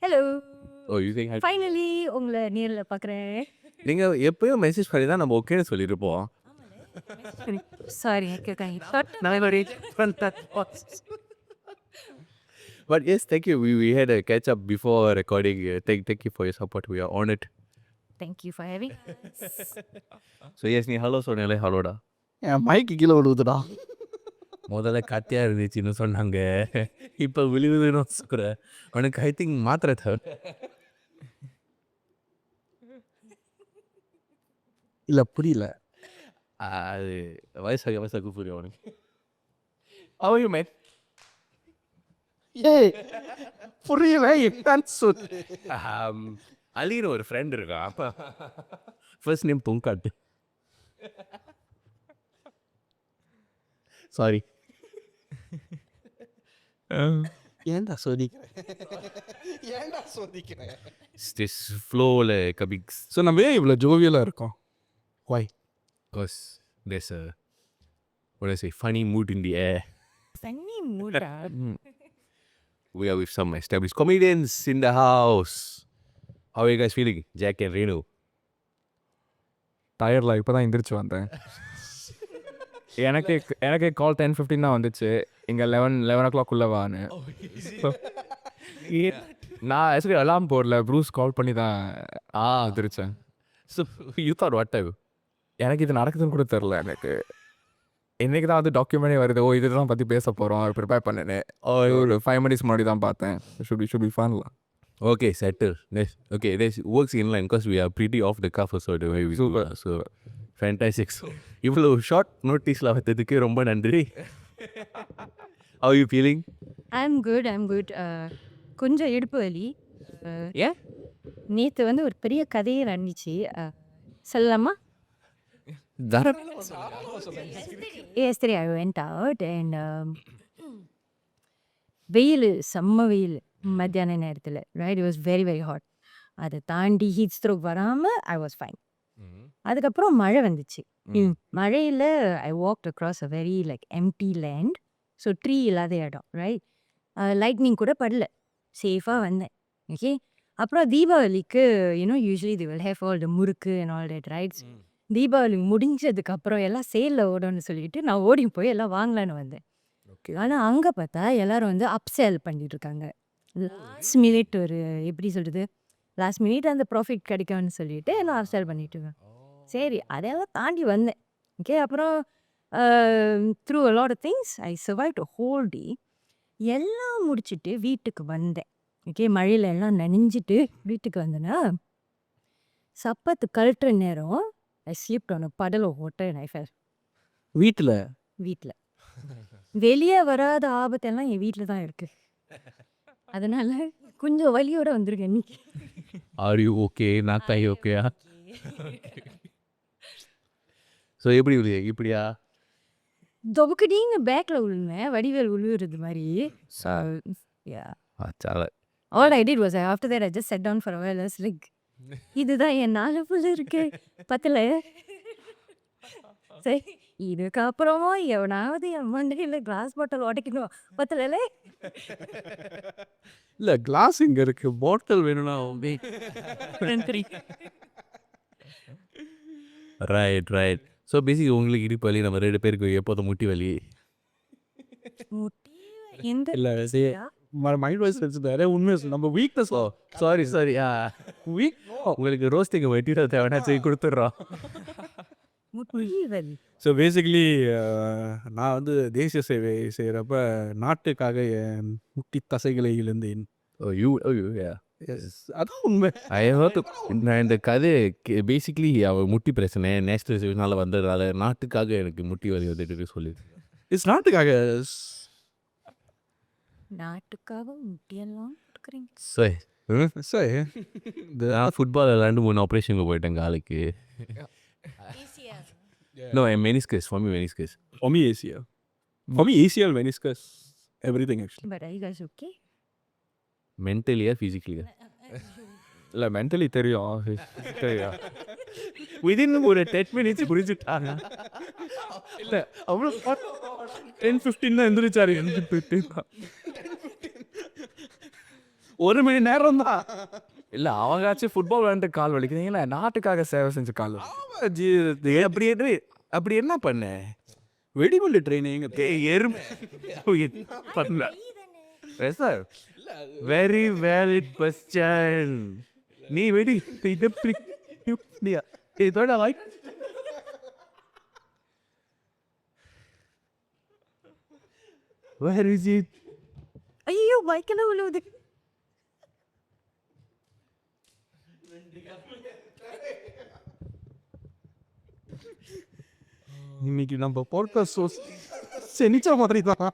Hello. Oh, you think finally உங்களை நேர்ல பார்க்குறேன். நீங்க எப்பயும் மெசேஜ் பண்ணி தான் நம்ம ஓகேன்னு சொல்லியிருப்போம். Sorry But yes, thank you. We had a catch up before recording. Thank you for your support. We are honored. Thank you for having. So yes, நீ ஹலோ சொன்னாலே ஹலோடா. என் மைக்கு கீழே விழுவுதுடா. முதல்ல கத்தியா இருந்துச்சுன்னு சொன்னாங்க, இப்போ விழுவுதுன்னு சொல்ற. உனக்கு ஐ திங்க் மாத்திரை தேவை. இல்லை புரியல. அது வயசாக புரியும் உனக்கு. How are you, man? ஏய் புரியல என்னன்னு சொல்லு. அலின்னு ஒரு ஃப்ரெண்ட் இருக்கான். ஃபர்ஸ்ட் நேம் பொங்காட்டு. சாரி. ஏன்டா சோதிக்கிறேன். திஸ் ஃப்ளோவில் கபிக்ஸ். ஸோ நம்ம ஏன் இவ்வளோ ஜோவியலாக இருக்கோம்? Why? Because there's a, what do I say, funny mood in the air. Funny மூடா. We are with some established comedians in the house. How are you guys feeling, Jack and Renu? டயர்டில் இப்போ தான் எந்திரிச்சு வந்தேன். எனக்கு கால் 10:15 தான் வந்துச்சு. இங்கே 11 o'clock வான்னு. நான் ஆக்சுவலி அலாம் போடல, ப்ரூஸ் கால் பண்ணி தான் எந்திரிச்சேன். So you thought what time? எனக்கு இது நடக்குதுன்னு கூட தெரில. எனக்கு இன்றைக்கி தான் வந்து டாக்குமெண்டே வருது. இதுதான் பற்றி பேச போகிறோம், ப்ரிப்பேர் பண்ணினேன். ஒரு 5 minutes முன்னாடி தான் பார்த்தேன். should be fun. Okay, settle. Okay, this works in line because we are pretty off the cuff also the way we do. So fantastic. இவ்வளோ ஷார்ட் நோட்டீஸில் வந்ததுக்கு ரொம்ப நன்றி. How are you feeling? I'm good. கொஞ்சம் இடுப்பு வலி. ஏன்? நேற்று வந்து ஒரு பெரிய கதையே நடந்துச்சு. சொல்லலாமா? Yesterday I went out and வெயில், செம்ம வெயில் மத்தியான நேரத்தில். Right, it was very very hot. அதை தாண்டி ஹீட் ஸ்ட்ரோக் வராமல் ஐ வாஸ் ஃபைன். அதுக்கப்புறம் மழை வந்துச்சு. மழையில் I walked across a very like empty land. So tree இல்லாத இடம். ரைட், லைட்னிங் கூட படல, சேஃபாக வந்தேன். ஓகே, அப்புறம் தீபாவளிக்கு usually they will have all the murukku and all that rights. Deepavali முடிஞ்சதுக்கு அப்புறம் எல்லாம் சேலில் ஓடும்னு சொல்லிட்டு நான் ஓடி போய் எல்லாம் வாங்கலான்னு வந்தேன். ஆனால் அங்கே பார்த்தா எல்லாரும் வந்து அப்சேல் பண்ணிட்டு இருக்காங்க. லாஸ்ட் மினிட் ஒரு எப்படி சொல்கிறது, லாஸ்ட் மினிட் அந்த ப்ராஃபிட் கிடைக்கும்னு சொல்லிட்டு எல்லாம் அப்சேல் பண்ணிட்டு இருக்காங்க. சரி, அதையெல்லாம் தாண்டி வந்தேன். ஓகே, அப்புறம் through a lot of things I survived a whole day. எல்லாம் முடிச்சுட்டு வீட்டுக்கு வந்தேன். ஓகே, மழையில் எல்லாம் நனைஞ்சிட்டு வீட்டுக்கு வந்தேன்னா சப்பத்து கழட்டுற நேரம் I slipped on puddle of water and I fell. வீட்டில் வெளியே வராத ஆபத்தெல்லாம் என் வீட்டில் தான் இருக்குது. அதனால கொஞ்சம் வலியோட வந்திருக்கேன் இன்னைக்கு. Are you okay? Not I okay? So எப்படி இப்படியா தொபுக்கடின்னு பேக்கில் விழுந்தேன், வடிவேல் விழுவுறது மாதிரி. ஸோ சால all I did was after that I just sat down for a while. I was like, இதுதான் என் நாலு புள்ள இருக்கு பத்தல. சரி, இதுக்கப்புறமா எவனாவது என் மண்டையில் கிளாஸ் பாட்டில் உடைக்கணும் பத்தல. இல்லை கிளாஸ் இங்கே இருக்கு, பாட்டில் வேணும்னா ரைட். ஸோ பேசிக் உங்களுக்கு இடுப்பு வலி, நம்ம 2 பேருக்கு எப்போதும் முட்டி வலி. எந்த இல்லை மைண்ட் வாய்ஸ் வச்சுட்டாரு. உண்மையாக நம்ம வீக்னஸ். சாரி வீக் உங்களுக்கு ரோஸ்டிங் வெட்டிட தேவைன்னா சரி கொடுத்துட்றோம். ஸோ பேசிக்கலி நான் வந்து தேசிய சேவை செய்கிறப்ப நாட்டுக்காக என் முட்டி தசைகளை இழந்தேன். அதான் உண்மை. நான் இந்த கதை பேசிக்லி அவள் முட்டி பிரச்சனை நேஷனல் சேவைனால வந்ததால நாட்டுக்காக எனக்கு முட்டி வலி வந்துட்டு சொல்லி. இட்ஸ் நாட்டுக்காக முட்டியெல்லாம் கொடுக்குறீங்க. சரி, நான் ஃபுட்பால் 2-3 ஆப்ரேஷனுக்கு போயிட்டேன் காலுக்கு. No, meniscus. For me, meniscus. For me, ACL. For me, ACL, meniscus, everything actually. But are you guys okay? Mentally or physically? இல்லை மென்டலி தெரியும். Within ஒரு 10 minutes புரிஞ்சுட்டாங்க. இல்லை அவ்வளோ 10-15 தான் எந்திரிச்சாரு. 1 மணி நேரம் தான். இல்லை அவங்காச்சும் ஃபுட்பால் விளையாண்டு கால் வலிக்குதுங்களா நாட்டுக்காக சேவை செஞ்சு கால் அப்படி என்ன பண்ண வெடிகுண்டு ட்ரைனிங். எருமை பண்ணல சார் வெரி வேலிட் கொஸ்டின். நீ வெடி இதோட லைக் வேர் இஸ் இட்? ஐயோ பைக்கெல்லாம் விழுவுது. இன்னைக்கு நம்ம பாட்காஸ்ட் செனிச்ச மாதிரி தான்.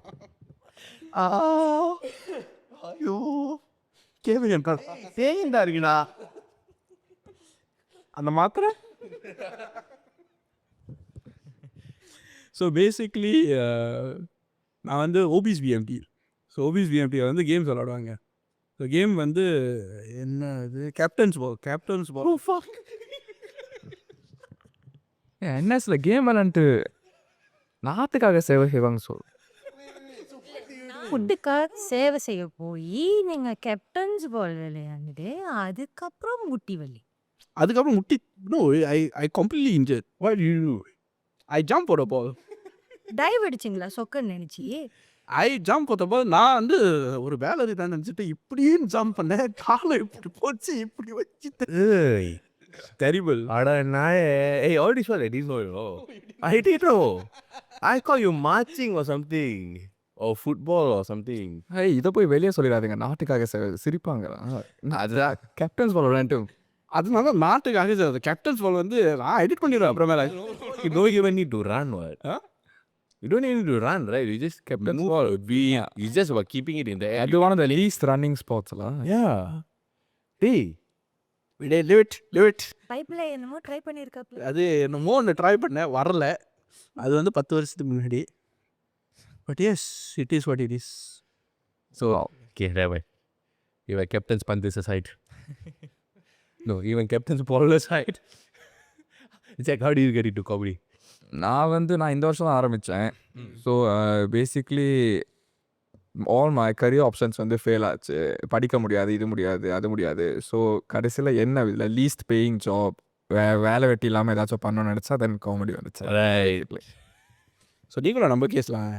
ஐயோ கேவலம் தேய்ந்தா இருக்குண்ணா அந்த மாத்திரை. ஸோ பேசிக்லி நான் வந்து ஓபிஸ் பிஎம்டி. ஸோ ஓபிஸ் பிஎம்டியில் வந்து கேம்ஸ் விளாடுவாங்க. ஸோ கேம் வந்து என்ன இது கேப்டன்ஸ் பால். என்எஸ்ல கேம் விளையாண்டு நாட்டுக்காக சேவை செய்வாங்க சொல். ஃபுட்டுக்காக சேவை செய்ய போய் நீங்க கேப்டன்ஸ் பால் விளையாண்டு அதுக்கப்புறம் முட்டி வலி. அதுக்கப்புறம் முட்டி no I completely injured. What you do? I jump போட பால். டைவ் அடிச்சிங்களா சொக்கன்னு நினைச்சி? ஐ ஜம்ப் போட்டப்போ நான் வந்து ஒரு வேலை தான் நினச்சிட்டு இப்படியும் ஜம்ப் பண்ணேன். காலை இப்படி போச்சு இப்படி வச்சுட்டு terrible. Ada nae. Hey, all this one I didn't know, you know. I didn't know. I call you marching or something. Or football or something. இதை போய் வெளியே சொல்லிடாதீங்க நாட்டுக்காக சேவை சிரிப்பாங்க. அதுதான் கேப்டன்ஸ் பால் விளையாண்டு அதனால நாட்டுக்காக கேப்டன்ஸ் பால் வந்து நான் எடிட் பண்ணிடுவேன் அப்புறமேல. You don't even need to run, what? Huh? You don't need to run, right? You just kept the ball. You just were keeping it in the air. அது one of the least running ஸ்பாட்ஸ்லாம். Yeah. Hey. live it. பைப்ல என்னமோ try பண்ணியிருக்காப்ல. அது என்னமோ ஒன்று try பண்ணேன் வரல. அது வந்து 10 வருஷத்துக்கு முன்னாடி. But S it is what it is. So, okay, never. Even captains punt this aside. No, even captains ball aside. Jack, how do you get into comedy? நான் இந்த வருஷம் தான் ஆரம்பித்தேன். So basically all my career options வந்து fail ஆச்சு. படிக்க முடியாது, இது முடியாது, அது முடியாது. ஸோ கடைசியில் என்ன இல்லை லீஸ்ட் பேயிங் ஜாப் வேலை வெட்டி இல்லாமல் ஏதாச்சும் பண்ணணும்னு நினச்சா தென் காமெடி வந்துச்சு. ஸோ நீங்களும் நம்ம கேஸ்லாம்.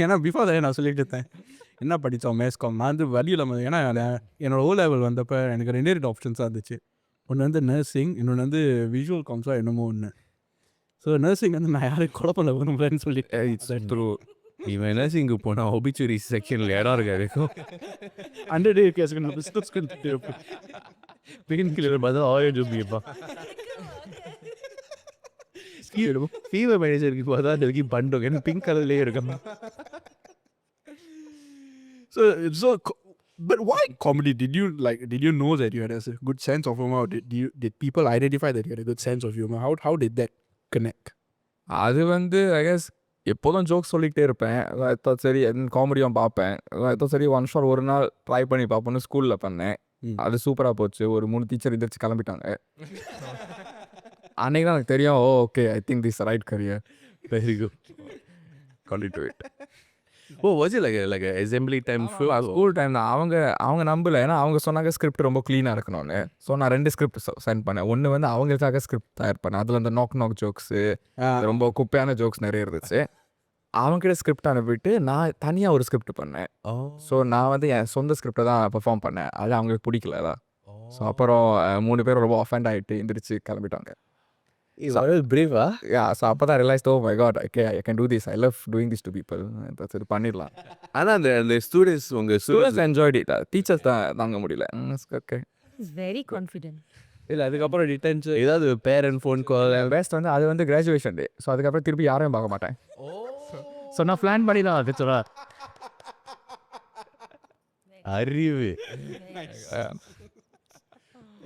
ஏன்னா பிஃபோர் நான் சொல்லிட்டு இருந்தேன் என்ன படித்தோம் மேஸ்காம். நான் வந்து வழி இல்லாமல் ஏன்னா என்னோடய O level வந்தப்போ எனக்கு 2 ஆப்ஷன்ஸாக இருந்துச்சு. ஒன்று வந்து நர்சிங், இன்னொன்று வந்து விஷுவல் காம்ஸாக என்னமோ ஒன்று. ஸோ நர்சிங் வந்து நான் யாரும் குழப்பம் விரும்புகிறேன்னு சொல்லிட்டு It's true. இவன் நர்சிங்கு போனால் ஒபிச்சுரி செக்ஷனில் இடம் இருக்காது. 100 கேஸுக்கு நான் பிஸ்னஸ் கொடுத்துட்டு பெயின் கில்லர் பார்த்தா ஆயில் ஜூபிப்பா ஃபீவர் மேனேஜருக்கு பார்த்தா அதுக்கு பண்ணுறோம். ஏன்னா பிங்க் கலர்லேயே இருக்கணும். So but why comedy? Did you know that you had a good sense of humor? Did people identify that you had a good sense of humor? How did that connect? அது வந்து I guess எப்போதும் jokes சொல்லிக்கிட்டே இருப்பேன். சரி காமெடியும் பார்ப்பேன். சரி one shot ஒரு நாள் ட்ரை பண்ணி பார்ப்போன்னு ஸ்கூலில் பண்ணேன். அது சூப்பராக போச்சு. ஒரு 3 டீச்சர் எதிர்த்து கிளம்பிட்டாங்க. அன்றைக்கி தான் எனக்கு தெரியும் okay I think this right career. Very good. Continue it. Oh was it like assembly time? School time தான். அவங்க நம்பல. ஏன்னா அவங்க சொன்னாங்க ஸ்கிரிப்ட் ரொம்ப க்ளீனாக இருக்கணும்னு. ஸோ நான் 2 ஸ்கிரிப்ட் சென்ட் பண்ணேன். ஒன்று வந்து அவங்களுக்காக ஸ்கிரிப்ட் தயார் பண்ணேன். அதில் அந்த நாக் ஜோக்ஸு ரொம்ப குப்பையான ஜோக்ஸ் நிறைய இருந்துச்சு. அவங்ககிட்ட ஸ்கிரிப்ட் அனுப்பிட்டு நான் தனியாக ஒரு ஸ்கிரிப்ட் பண்ணேன். ஸோ நான் வந்து என் சொந்த ஸ்கிரிப்டை தான் பெர்ஃபார்ம் பண்ணேன். அது அவங்களுக்கு பிடிக்கல தான். ஸோ அப்புறம் 3 பேர் ரொம்ப அஃபெண்ட் ஆகிட்டு எந்திரிச்சு கிளம்பிட்டாங்க. பிரேவா? ஸோ அப்போ தான் realise oh my God I can do this. I love doing this to people. இது பண்ணிடலாம். ஆனால் அந்த ஸ்டூடெண்ட்ஸ் உங்கள் ஸ்டூடெண்ட்ஸ் என்ஜாய்ட் இட். டீச்சர்ஸ் தான் தாங்க முடியல. Okay is very confident. இல்லை அதுக்கப்புறம் டிடென்ஷன் ஏதாவது பேரண்ட் ஃபோன் கால் பெஸ்ட் வந்து அது வந்து கிராஜுவேஷன் டே. ஸோ அதுக்கப்புறம் திருப்பி யாரையும் பார்க்க மாட்டேன். ஸோ நான் பிளான் பண்ணி தான் அது சொல்ல அறிவு.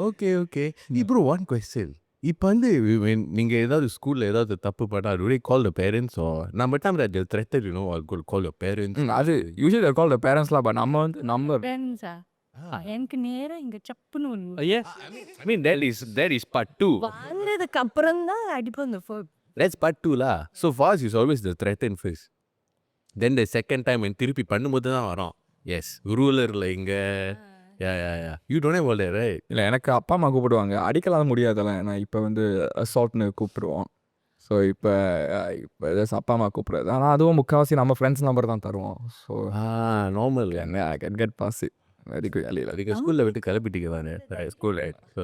Okay okay. இப்போ ஒன் கொஸ்டின். இப்போ வந்து நீங்கள் ஏதாவது ஸ்கூலில் ஏதாவது தப்பு பண்ணால் do they call the parents or நம்ம time that they'll threaten you know or call your parents? அது யூஸ்வலி கால் த பேரண்ட்ஸ்லாம். பட் நம்ம வந்து நம்ம ஃப்ரெண்ட்ஸா எனக்கு நேரம் இங்கே சப்புன்னு ஒன்று Yes. I mean that is part 2. வாங்கினதுக்கு அப்புறம் தான் அடிப்போம் இந்த phone. That's part 2 lah. So for us is always the threaten first. Then the second time when திருப்பி பண்ணும்போது தான் வரோம். எஸ் ரூலரில் இங்கே yeah you don't have all that right. இல்லை எனக்கு அப்பா அம்மா கூப்பிடுவாங்க, அடிக்கலாம் முடியாதெல்லாம். நான் இப்போ வந்து அசால்ட்னு கூப்பிடுவோம். ஸோ இப்போ அப்பா அம்மா கூப்பிடுறது. ஆனால் அதுவும் முக்கால்வாசி நம்ம ஃப்ரெண்ட்ஸ் நம்பர் தான் தருவோம். ஸோ நார்மல் என்ன I can get pass it very good. அதுக்கு ஸ்கூலில் விட்டு கிளப்பிட்டீங்க தானே ஸ்கூல். ஸோ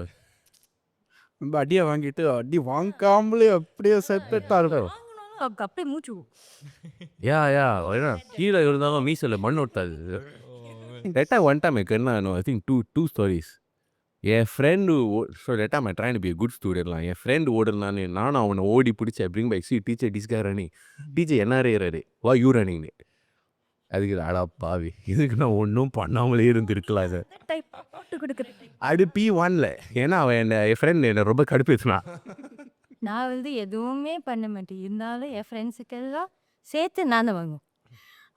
நம்ம அடியை வாங்கிட்டு அடி வாங்காமலே அப்படியே செப்பரேட்டாக இருக்கும். அவருக்கு அப்படியே மூச்சு யா கீழே இருந்தாலும் மீசையில் மண் ஒட்டாது. that time one time I can no I think two stories. N friend so that time I trying to be a good student lah. என் ஃப்ரெண்டு ஓடுனானே நானும் அவனை ஓடி பிடிச்சி bring back see teacher this guy running. Teacher என்ன ரேறாரு why you running. அதுக்கு அடா பாவி இதுக்கு நான் ஒன்றும் பண்ணாமலே இருந்திருக்கலாம் சார். போட்டு கொடுக்குறேன். அது P1ல ஏன்னா அவன் என் ஃப்ரெண்ட் என்னை ரொம்ப கடுப்பேற்றினான். நான் வந்து எதுவுமே பண்ண மாட்டேன், இருந்தாலும் என் ஃப்ரெண்ட்ஸுக்கெல்லாம் சேர்த்து நான் தான் வாங்குவேன்.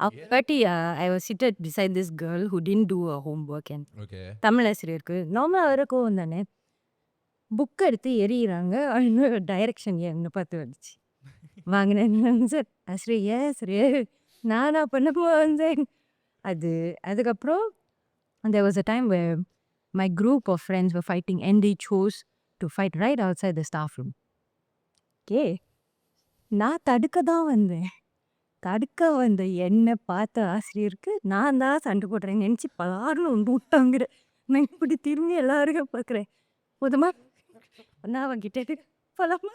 அப்படி I was சிட்டட் beside this girl who didn't two a home work. And Tamil ஆசிரியருக்கு நார்மலாக வரைக்கும் தானே புக் எடுத்து எறிகிறாங்க. இன்னொரு டைரக்ஷன் என்னை பார்த்து வந்துச்சு. வாங்கினேன் சார் ஆசிரியர் ஆசிரியர் நானா பண்ணப்போ வந்தேன். அதுக்கப்புறம் there was a time where my group of friends were fighting and they chose to fight right outside the staff room. Okay, நான் தடுக்க தான் வந்தேன். தடுக்க வந்த என்னை பார்த்த ஆசிரியருக்கு நான் தான் சண்டை போடுறேன்னு நினச்சி பலாருன்னு ஒன்று விட்டாங்கிற. நான் இப்படி திரும்பி எல்லாருக்கும் பார்க்குறேன். போதுமா நான் அவங்கிட்ட பலமா.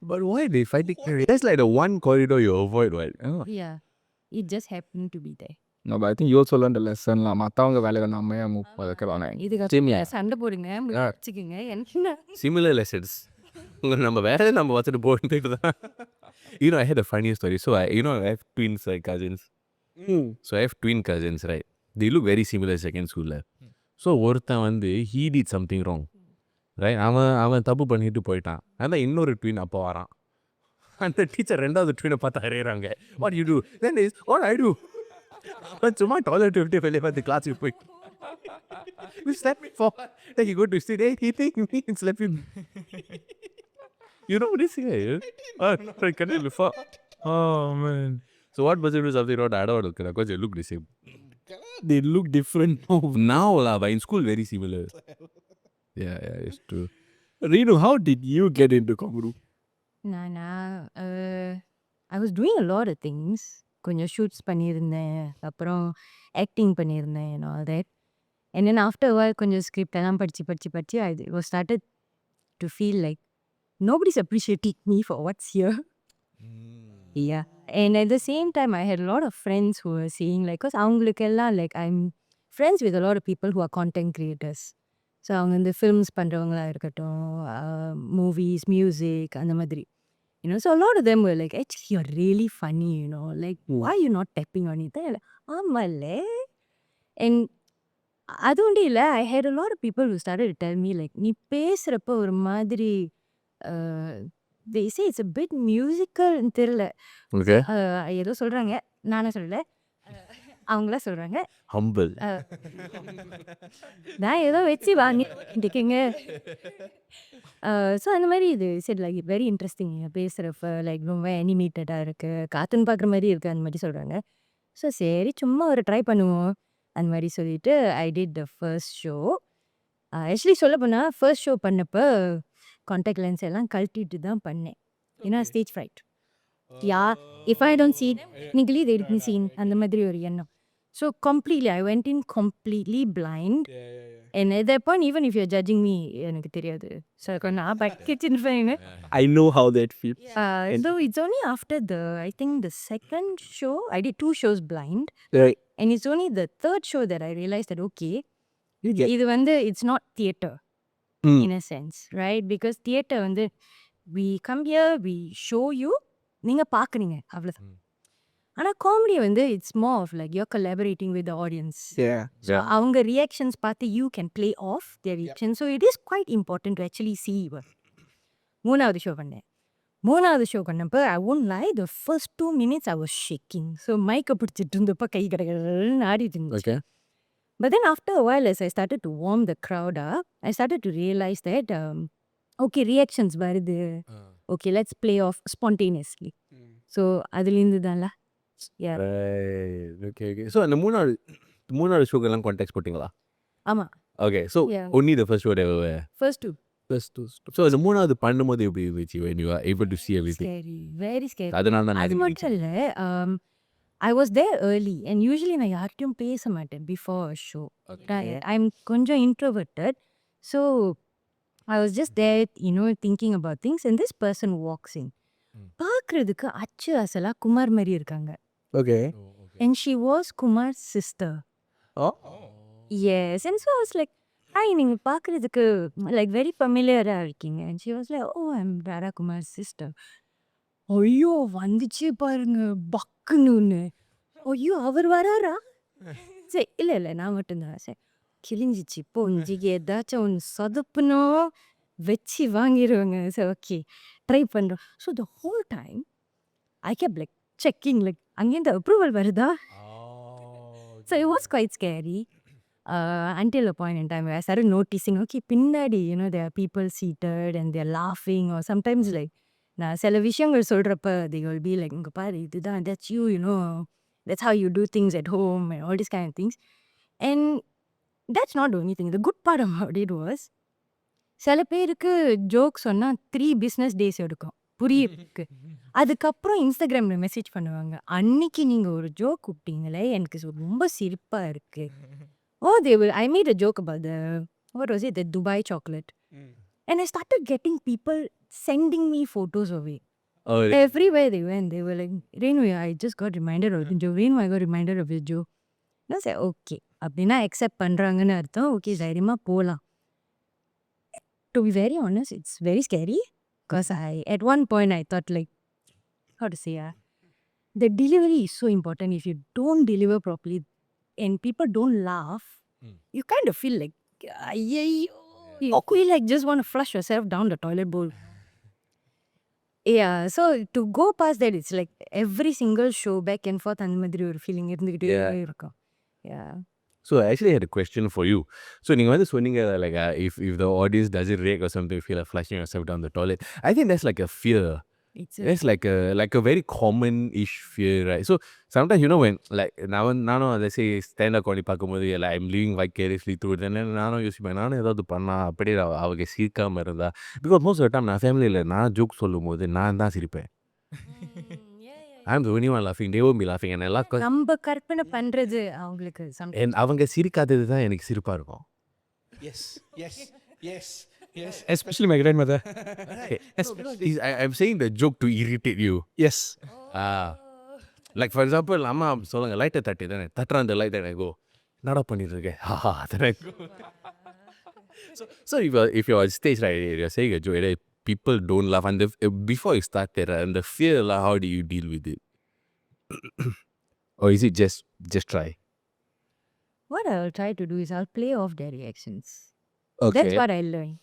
But why they fighting? That's like the one corridor you avoid, right? Yeah, it just happened to be there. No, but I think you also learned the lesson lah. மற்றவங்க வேலையில் நம்ம ஏன் மூவ் வைக்கிறானே. இதுக்கு சண்டை போடுங்க வச்சுக்கோங்க என்ன. Similar lessons. நம்ம வேலை நம்ம வச்சுட்டு போயிட்டு தான். You know, I had a funny story. So I have twins, like cousins. So I have twin cousins, right? They look very similar second school. So ஒருத்தன் வந்து he did something wrong, right? அவன் தப்பு பண்ணிட்டு போயிட்டான். அதான் இன்னொரு twin அப்போ வரான். அந்த டீச்சர் ரெண்டாவது ட்வினை பார்த்து அறையிறாங்க. What you do? Then is what I do. சும்மா டாய்லெட் விட்டு வெளியே பார்த்து கிளாஸுக்கு போய் you slap me for what? Then you go to sit, hey, he take me and slap him. You know this guy? I can't before. Oh man. So what was it do something wrong? I don't know because they look the same. They look different now. Now lah, but in school very similar. Yeah, it's true. Renu, how did you get into comedy? நானா I was doing a lot of things. கொஞ்சம் shoots பண்ணியிருந்தேன், அப்புறம் acting பண்ணியிருந்தேன் and all that. And then after a while கொஞ்சம் script எல்லாம் படித்து I was started to feel like nobody's appreciating me for what's here. Yeah. And at the same time I had a lot of friends who were saying like, because அவங்களுக்கெல்லாம் like I'm friends with a lot of people who are content creators. So அவங்க இந்த films பண்ணுறவங்களா இருக்கட்டும், movies, music அந்த மாதிரி. So a lot of them were like, actually you're really funny, like why are you not tapping on it? ஆமால்ல. And அது ஒன்றும் இல்லை, I had a lot of people who started to tell me like, நீ பேசுகிறப்ப ஒரு மாதிரி they say it's a bit musical தெரியல. Okay. ஏதோ சொல்கிறாங்க, நானே சொல்லலை, அவங்களா சொல்கிறாங்க. Humble. நான் ஏதோ வச்சு வாங்கிட்டுக்கேங்க. ஸோ அந்த மாதிரி இது சரி லைக் வெரி இன்ட்ரெஸ்டிங் பேசுகிறப்ப, லைக் ரொம்ப அனிமேட்டடாக இருக்குது, கார்ட்டூன் பார்க்குற மாதிரி இருக்குது, அந்த மாதிரி சொல்கிறாங்க. ஸோ சரி சும்மா ஒரு ட்ரை பண்ணுவோம் அந்த மாதிரி சொல்லிட்டு I did the first show. Actually சொல்ல போனால் ஃபர்ஸ்ட் ஷோ பண்ணப்போ கான்டாக்ட் லென்ஸ் எல்லாம் கழட்டிட்டு தான் பண்ணேன். ஏன்னா stage fright. If I don't see nicely they didn't seen அந்த மாதிரி ஒரு எண்ணம். So completely, I went in completely blind. And at that point, even if you're judging me, எனக்கு தெரியாது. So நான் பக்கிச்சின்னு fine. I know how that feels. So it's only after I think the second show, I did 2 shows blind. Right. And it's only the third show that I realized that, okay, You get இது வந்து it's not theatre in a sense, right? Because theatre வந்து we come here, we show you, நீங்கள் பார்க்குறீங்க அவ்வளோதான். ஆனால் comedy வந்து it's more of like you're collaborating with the audience. அவங்க reactions பார்த்து you can play off their reaction. So it is quite important to actually see your. மூணாவது show பண்ணப்போ I won't lie, the first 2 minutes I was shaking. So மைக்கை பிடிச்சிட்டு இருந்தப்போ கை கடன்னு ஆடிட்டு இருந்துச்சு. But then after a while, as I started to warm the crowd up, I started to realize that, okay, reactions வருது. Okay, let's play off spontaneously. So அதுலேருந்து தான்ல. Yeah. Right. Okay. So அந்த மூணாவது மூணாவது ஷோக்கெல்லாம் கான்டாக்ட் போட்டிங்களா? ஆமா. Okay, so Yeah. only the first show that ever wear. First two. So அது மூணாவது பண்ணும்போது எப்படி இருந்துச்சு when you are able to see everything? Scary. Very scary. அதனால தான் அது நான் மட்டும் இல்ல. I was there early and usually நான் யார்கிட்டயும் பேச மாட்டேன் before a show. I'm கொஞ்சம் introverted. So I was just there, thinking about things and this person walks in. பார்க்கறதுக்கு அச்சு அசலா குமார் மாதிரி இருக்காங்க. Okay. And she was Kumar's sister. Oh Yes. And so I was like, hi, நீங்க பார்க்கறதுக்கு like very familiar-ஆ இருக்கீங்க. And she was like, oh, I'm Vada Kumar's sister. ஐயோ வந்துச்சு பாருங்க பக்குன்னு. ஐயோ அவர் வராரா? சரி இல்ல நான் மட்டும்தான். சரி கிழிஞ்சிச்சு இப்போ இஞ்சிக்கு ஏதாச்சும் ஒன்று சொதப்புனோம் வச்சு வாங்கிடுவாங்க. சரி ஓகே ட்ரை பண்ணுறோம். So the whole time I kept like checking like அங்கேருந்து அப்ரூவல் வருதா? So it was quite scary until a point in time where I started noticing, okay, பின்னாடி, there are people seated and they're laughing or sometimes like, நான் சில விஷயங்கள் சொல்கிறப்ப they will be like, இங்கே பாரு இதுதான், that's you, that's how you do things at home and all these kind of things. And that's not the only thing. The good part about it was, சில பேருக்கு joke சொன்னால் 3 business days எடுக்கும் புரியுதுக்கு. அதுக்கப்புறம் இன்ஸ்டாகிராமில் message பண்ணுவாங்க, அன்னைக்கு நீங்கள் ஒரு ஜோக் கூப்பிட்டீங்களே எனக்கு ரொம்ப சிரிப்பாக இருக்குது. Oh, I made a joke about what was it, the Dubai chocolate. And I started getting people sending me photos of it. Oh, Everywhere they went, they were like, Renu, I just got reminded of the joke. Renu, I got reminded of the joke. And I said, okay. அப்படின்னா accept பண்ணுறாங்கன்னு அர்த்தம். Okay தைரியமாக போகலாம். To be very honest, it's very scary. Because at one point I thought like, how to say, the delivery is so important. If you don't deliver properly and people don't laugh, you kind of feel like, you feel like just want to flush yourself down the toilet bowl. Yeah, so to go past that, it's like every single show back and forth அந்த மாதிரி ஒரு feeling இருந்துக்கிட்டே இருக்கும். Yeah. So I actually had a question for you. So நீங்க வந்து சொன்னீங்க like if the audience doesn't react or something, you feel like flushing yourself down the toilet. I think that's like a fear. It's like a very common-ish fear, right? So sometimes when like நானும் அதை say stand up comedy பார்க்கும்போது like I'm living vicariously through it, and then நானும் யோசிப்பேன் நானும் ஏதாவது பண்ணா அப்படியே அவங்க சிரிக்காம இருந்தா, because most of the time நான் ஃபேமிலியில் நான் ஜோக் சொல்லும் போது நான் தான் சிரிப்பேன். I'm the only one laughing. They won't be laughing. And எல்லாம் நம்ம கற்பனை பண்றது அவங்களுக்கு and அவங்க சிரிக்காதது தான் எனக்கு சிரிப்பா இருக்கும். Yes. Especially my grandmother. I'm saying the joke to irritate you. Yes. Like for example, அம்மா சொல்லுங்க லைட்டை தட்டி தானே தட்டுற அந்த லைட் I go என்னடா பண்ணிட்டு இருக்கேன் then I go. So if you're on stage, right, you're saying a joke, right, people don't laugh, and before you start that, and the fear, how do you deal with it? Or is it just try? What I'll try to do is I'll play off their reactions. Okay. That's what I learned.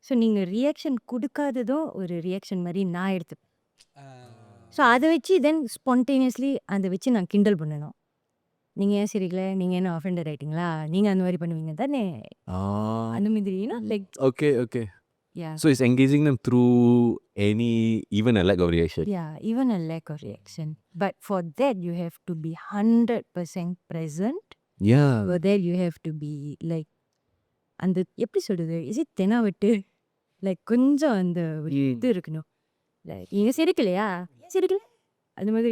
So நீங்கள் reaction கொடுக்காததும் ஒரு reaction மாதிரி நான் எடுத்துப்பேன். So அதை வச்சு தென் spontaneously அதை வச்சு நான் கிண்டல் பண்ணணும். நீங்கள் ஏன் சிரிக்கல, நீங்கள் என்ன அஃபெண்டட் ஆகிட்டீங்களா, நீங்கள் அந்த மாதிரி பண்ணுவீங்க தானே, அந்த மாதிரி like. Okay. Yeah. So it's engaging them through even a lack of reaction. Yeah, even a lack of reaction. But for that, you have to be 100% present. Yeah. For that, you have to be like, அந்த எப்படி சொல்கிறது, is it தெனாவட்டு, like கொஞ்சம் அந்த இது இருக்கணும். Like நீங்கள் சிரிக்கலையா, சிரிக்கல அந்த மாதிரி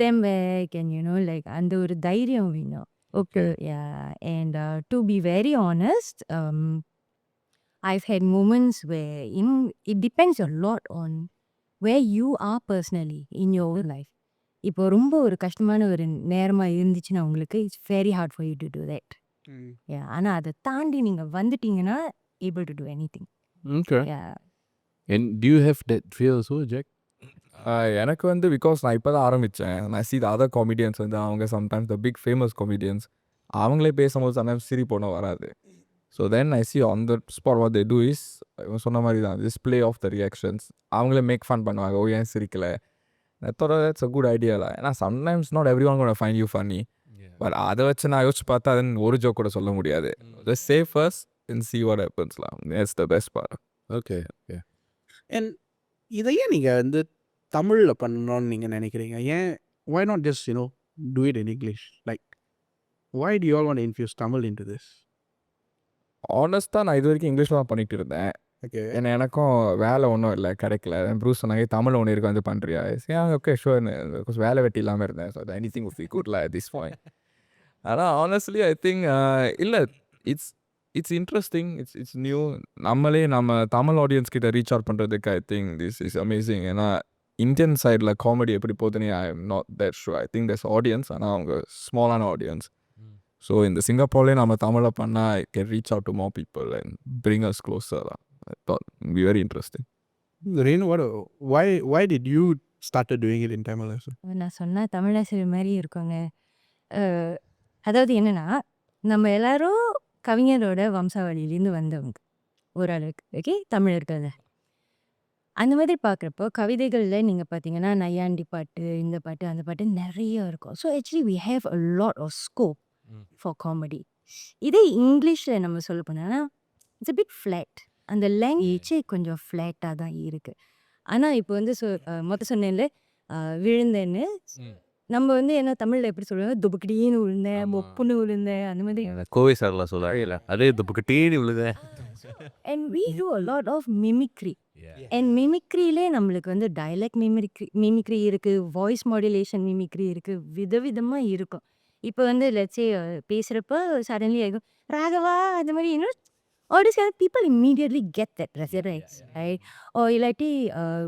them back and like அந்த ஒரு தைரியம் வேணும். Okay. Yeah. And to be very honest, I've had moments where it depends a lot on where you are personally in your own life. இப்போ ரொம்ப ஒரு கஷ்டமான ஒரு நேரமாக இருந்துச்சுன்னா உங்களுக்கு it's very hard for you to do that. ஆனால் அதை தாண்டி நீங்கள் வந்துட்டீங்கன்னா able to do anything. Okay. Yeah. And do you have that fear also, Jack? எனக்கு வந்து பிகாஸ் நான் இப்போ தான் ஆரம்பித்தேன். நான் see the other comedians வந்து அவங்க sometimes the big famous comedians அவங்களே பேசும்போது சம்டைம்ஸ் சிரிப்போன வராது. So then I see on the spot what they do is சொன்ன மாதிரி தான் just play off the reactions. அவங்களே மேக் ஃபன் பண்ணுவாங்க, ஓ ஏன் சிரிக்கலை. I thought that's a good idea lah. ஏன்னா sometimes not everyone gonna find you funny. But அதை வச்சு நான் யோசிச்சு பார்த்தா அதன் ஒரு ஜோக் கூட சொல்ல முடியாது. Just say first and see what happens lah. That's the best part. Okay. And இதையே நீங்கள் வந்து தமிழில் பண்ணணும்னு நீங்கள் நினைக்கிறீங்க? ஏன் why not just do it in English? Like why do you all want to infuse Tamil into this? ஆனஸ்ட்டாக நான் இது வரைக்கும் இங்கிலீஷில் தான் பண்ணிட்டு இருந்தேன். Okay. ஏன்னா எனக்கும் வேலை ஒன்றும் இல்லை கிடைக்கல. ப்ரூஸ் சொன்னாங்க தமிழ் ஒன்று இருக்கு வந்து பண்ணுறியா? ஓகே ஷுவர்னு வேலை வெட்டி இல்லாமல் இருந்தேன். So any thing would be good at this point. ஆனால் ஆனஸ்ட்லி ஐ திங்க் இல்லை இட்ஸ் இன்ட்ரெஸ்டிங், இட்ஸ் நியூ. நம்ம தமிழ் ஆடியன்ஸ் கிட்ட ரீச் அவுட் பண்ணுறதுக்கு ஐ திங்க் திஸ் இஸ் அமேசிங். ஏன்னா இந்தியன் சைடில் காமெடி எப்படி போகுதுன்னு I am not that sure. I think that's audience, ஆனால் அவங்க ஸ்மாலான ஆடியன்ஸ். ஸோ இந்த சிங்கப்பூர்லேயே நம்ம தமிழை பண்ணால் I can reach out to more people and bring us closure. I thought it would be very interesting. Renu, why did you started doing it in Tamil also? நான் சொன்ன தமிழாசிரியர் மாதிரி இருக்கோங்க. அதாவது என்னன்னா, நம்ம எல்லாரும் கவிஞரோட வம்சாவளியிலேருந்து வந்தவங்க ஓரளவுக்கு. ஓகே, தமிழர்கள். அந்த மாதிரி பார்க்குறப்போ கவிதைகளில் நீங்கள் பார்த்தீங்கன்னா நையாண்டி பாட்டு, இந்த பாட்டு, அந்த பாட்டு நிறைய இருக்கும். So actually we have a lot of scope for comedy. இதே இங்கிலீஷில் நம்ம சொல்ல போனோம்னா இட்ஸ் அ பிட் ஃப்ளாட். அந்த லாங்குவேஜே கொஞ்சம் ஃப்ளாட்டாக தான் இருக்குது. ஆனால் இப்போ வந்து மொத்தம் சொன்னேன்ல விழுந்தேன்னு, நம்ம வந்து என்ன தமிழில் எப்படி சொல்லுவாங்க, துபுக்கிடின்னு விழுந்தேன், மொப்புன்னு விழுந்தேன், அந்த மாதிரி. கோவை சார்லாம் சொல்ல அதே துப்புக்கிட்டேன்னு விழுதேன். And we do a lot of mimicry. And மிமிக்ரியிலே நம்மளுக்கு வந்து டைலக்ட் மிமிக்ரி இருக்குது, வாய்ஸ் மாடுலேஷன் மிமிக்ரி இருக்குது, விதவிதமாக இருக்கும். இப்போ வந்து லெட்ஸே பேசுகிறப்ப சடன்லி ஆகும் ராகவா அந்த மாதிரி, இன்னும் all these kind of people immediately get that reference, right? Or இல்லாட்டி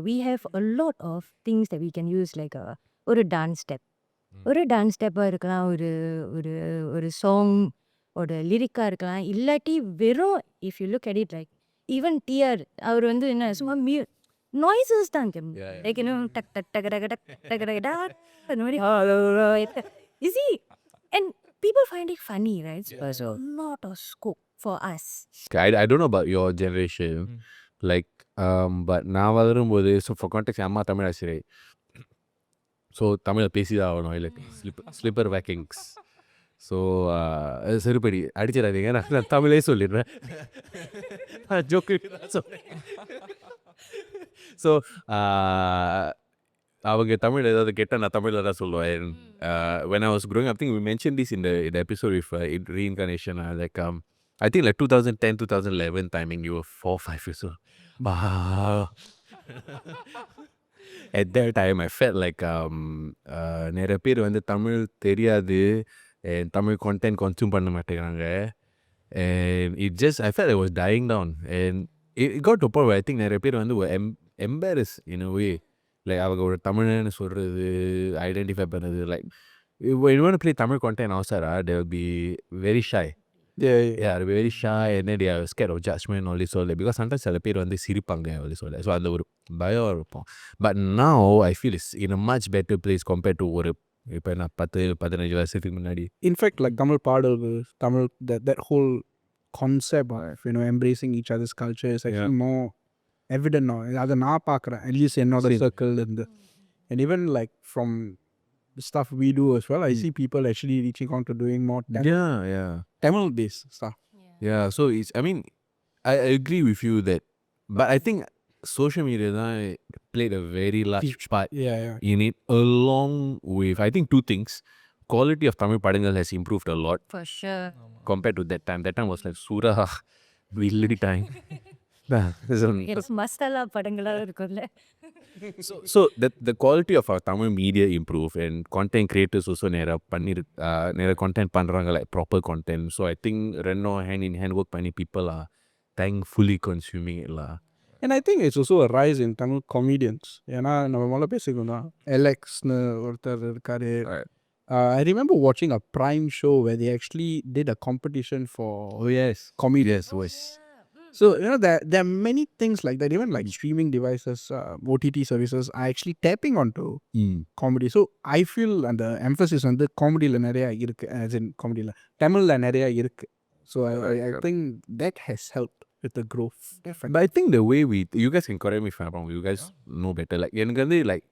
we have a lot of things that we can use like ஒரு டான்ஸ் ஸ்டெப், ஒரு டான்ஸ் ஸ்டெப்பாக இருக்கலாம், ஒரு ஒரு ஒரு சாங் ஒரு லிரிக்காக இருக்கலாம், இல்லாட்டி வெறும் if you look at it like even TR அவர் வந்து என்ன சும்மா நாய்ஸஸ் தான் லைக் இன்னும் டக் டக் டக் டக் டக் டக் டக் டக் அந்த மாதிரி easy and people find it funny, right? So lot of scope for us. I don't know about your generation, like but நான் வளரும்போது ஸோ ஃபார் கான்டெக்ட் அம்மா தமிழ் ஆசிரியை. ஸோ தமிழை பேசி தான் ஆகணும், இல்லை ஸ்லிப்பர் வேக்கிங்ஸ். ஸோ செருப்படி அடிச்சிடாதீங்க, நான் தமிழே சொல்லிடுறேன். ஜோக்கு சொல்கிறேன். ஸோ அவங்க தமிழ் ஏதாவது கேட்டால் நான் தமிழில் தான் சொல்லுவேன். When I was growing up, I think we mentioned this in the episode with reincarnation. Like I think like 2010, 2011 timing, you were 4-5 years old. Wow. At that time, I felt like நிறைய பேர் வந்து தமிழ் தெரியாது, Tamil content consume பண்ண மாட்டேங்கிறாங்க. And I felt it was dying down. And it got to a point where I think நிறைய பேர் வந்து embarrassed in a way. Like அவங்க ஒரு தமிழன்னு சொல்கிறது, ஐடென்டிஃபை பண்ணுறது. Like when you want to play Tamil content outside, they will be very shy. Yeah. They'll be very shy and then they are scared of judgment all this all that. Because sometimes சில பேர் வந்து சிரிப்பாங்க all this all that. So அதில் ஒரு பயம் இருப்போம். But now I feel it's in a much better place compared to ஒரு இப்போ என்ன 10-15 வருஷத்துக்கு முன்னாடி. In fact, like Tamil பாடல்கள், Tamil that whole concept of embracing each other's culture is actually more evident now. அதை நான் பார்க்குறேன், அட்லீஸ்ட் என்னோட சர்க்கிள் இருந்து. And even like from the stuff we do as well, I see people actually reaching on to doing more Tamil based stuff. Yeah, so it's, I mean, I agree with you that, but I think social media played a very large part in it, along with, I think, two things. Quality of Tamil padangal has improved a lot. For sure. Compared to that time. That time was like Sura, Villadi time. Masala படங்களாக இருக்கும்ல. So the quality of our Tamil media improved, and content creators also நிறைய content பண்ணுறாங்க, like proper content. So I think Reno hand in hand work பண்ணி people are thankfully consuming it lah. And I think it's also a rise in Tamil comedians. ஏன்னா நம்ம முதல்ல பேசிக்கணும், எலெக்ஸ்னு ஒருத்தர் இருக்காரு. I remember watching a Prime show where they actually did a competition for comedians. So there are many things like that. Even like streaming devices, OTT services are actually tapping onto comedy. So I feel and the emphasis on the comedy la nariya irukku, as in comedy la Tamil la nariya irukku. So I think that has helped with the growth. Definitely. But I think the way you guys can correct me if I'm wrong, you guys know better. Like எனக்கு வந்து like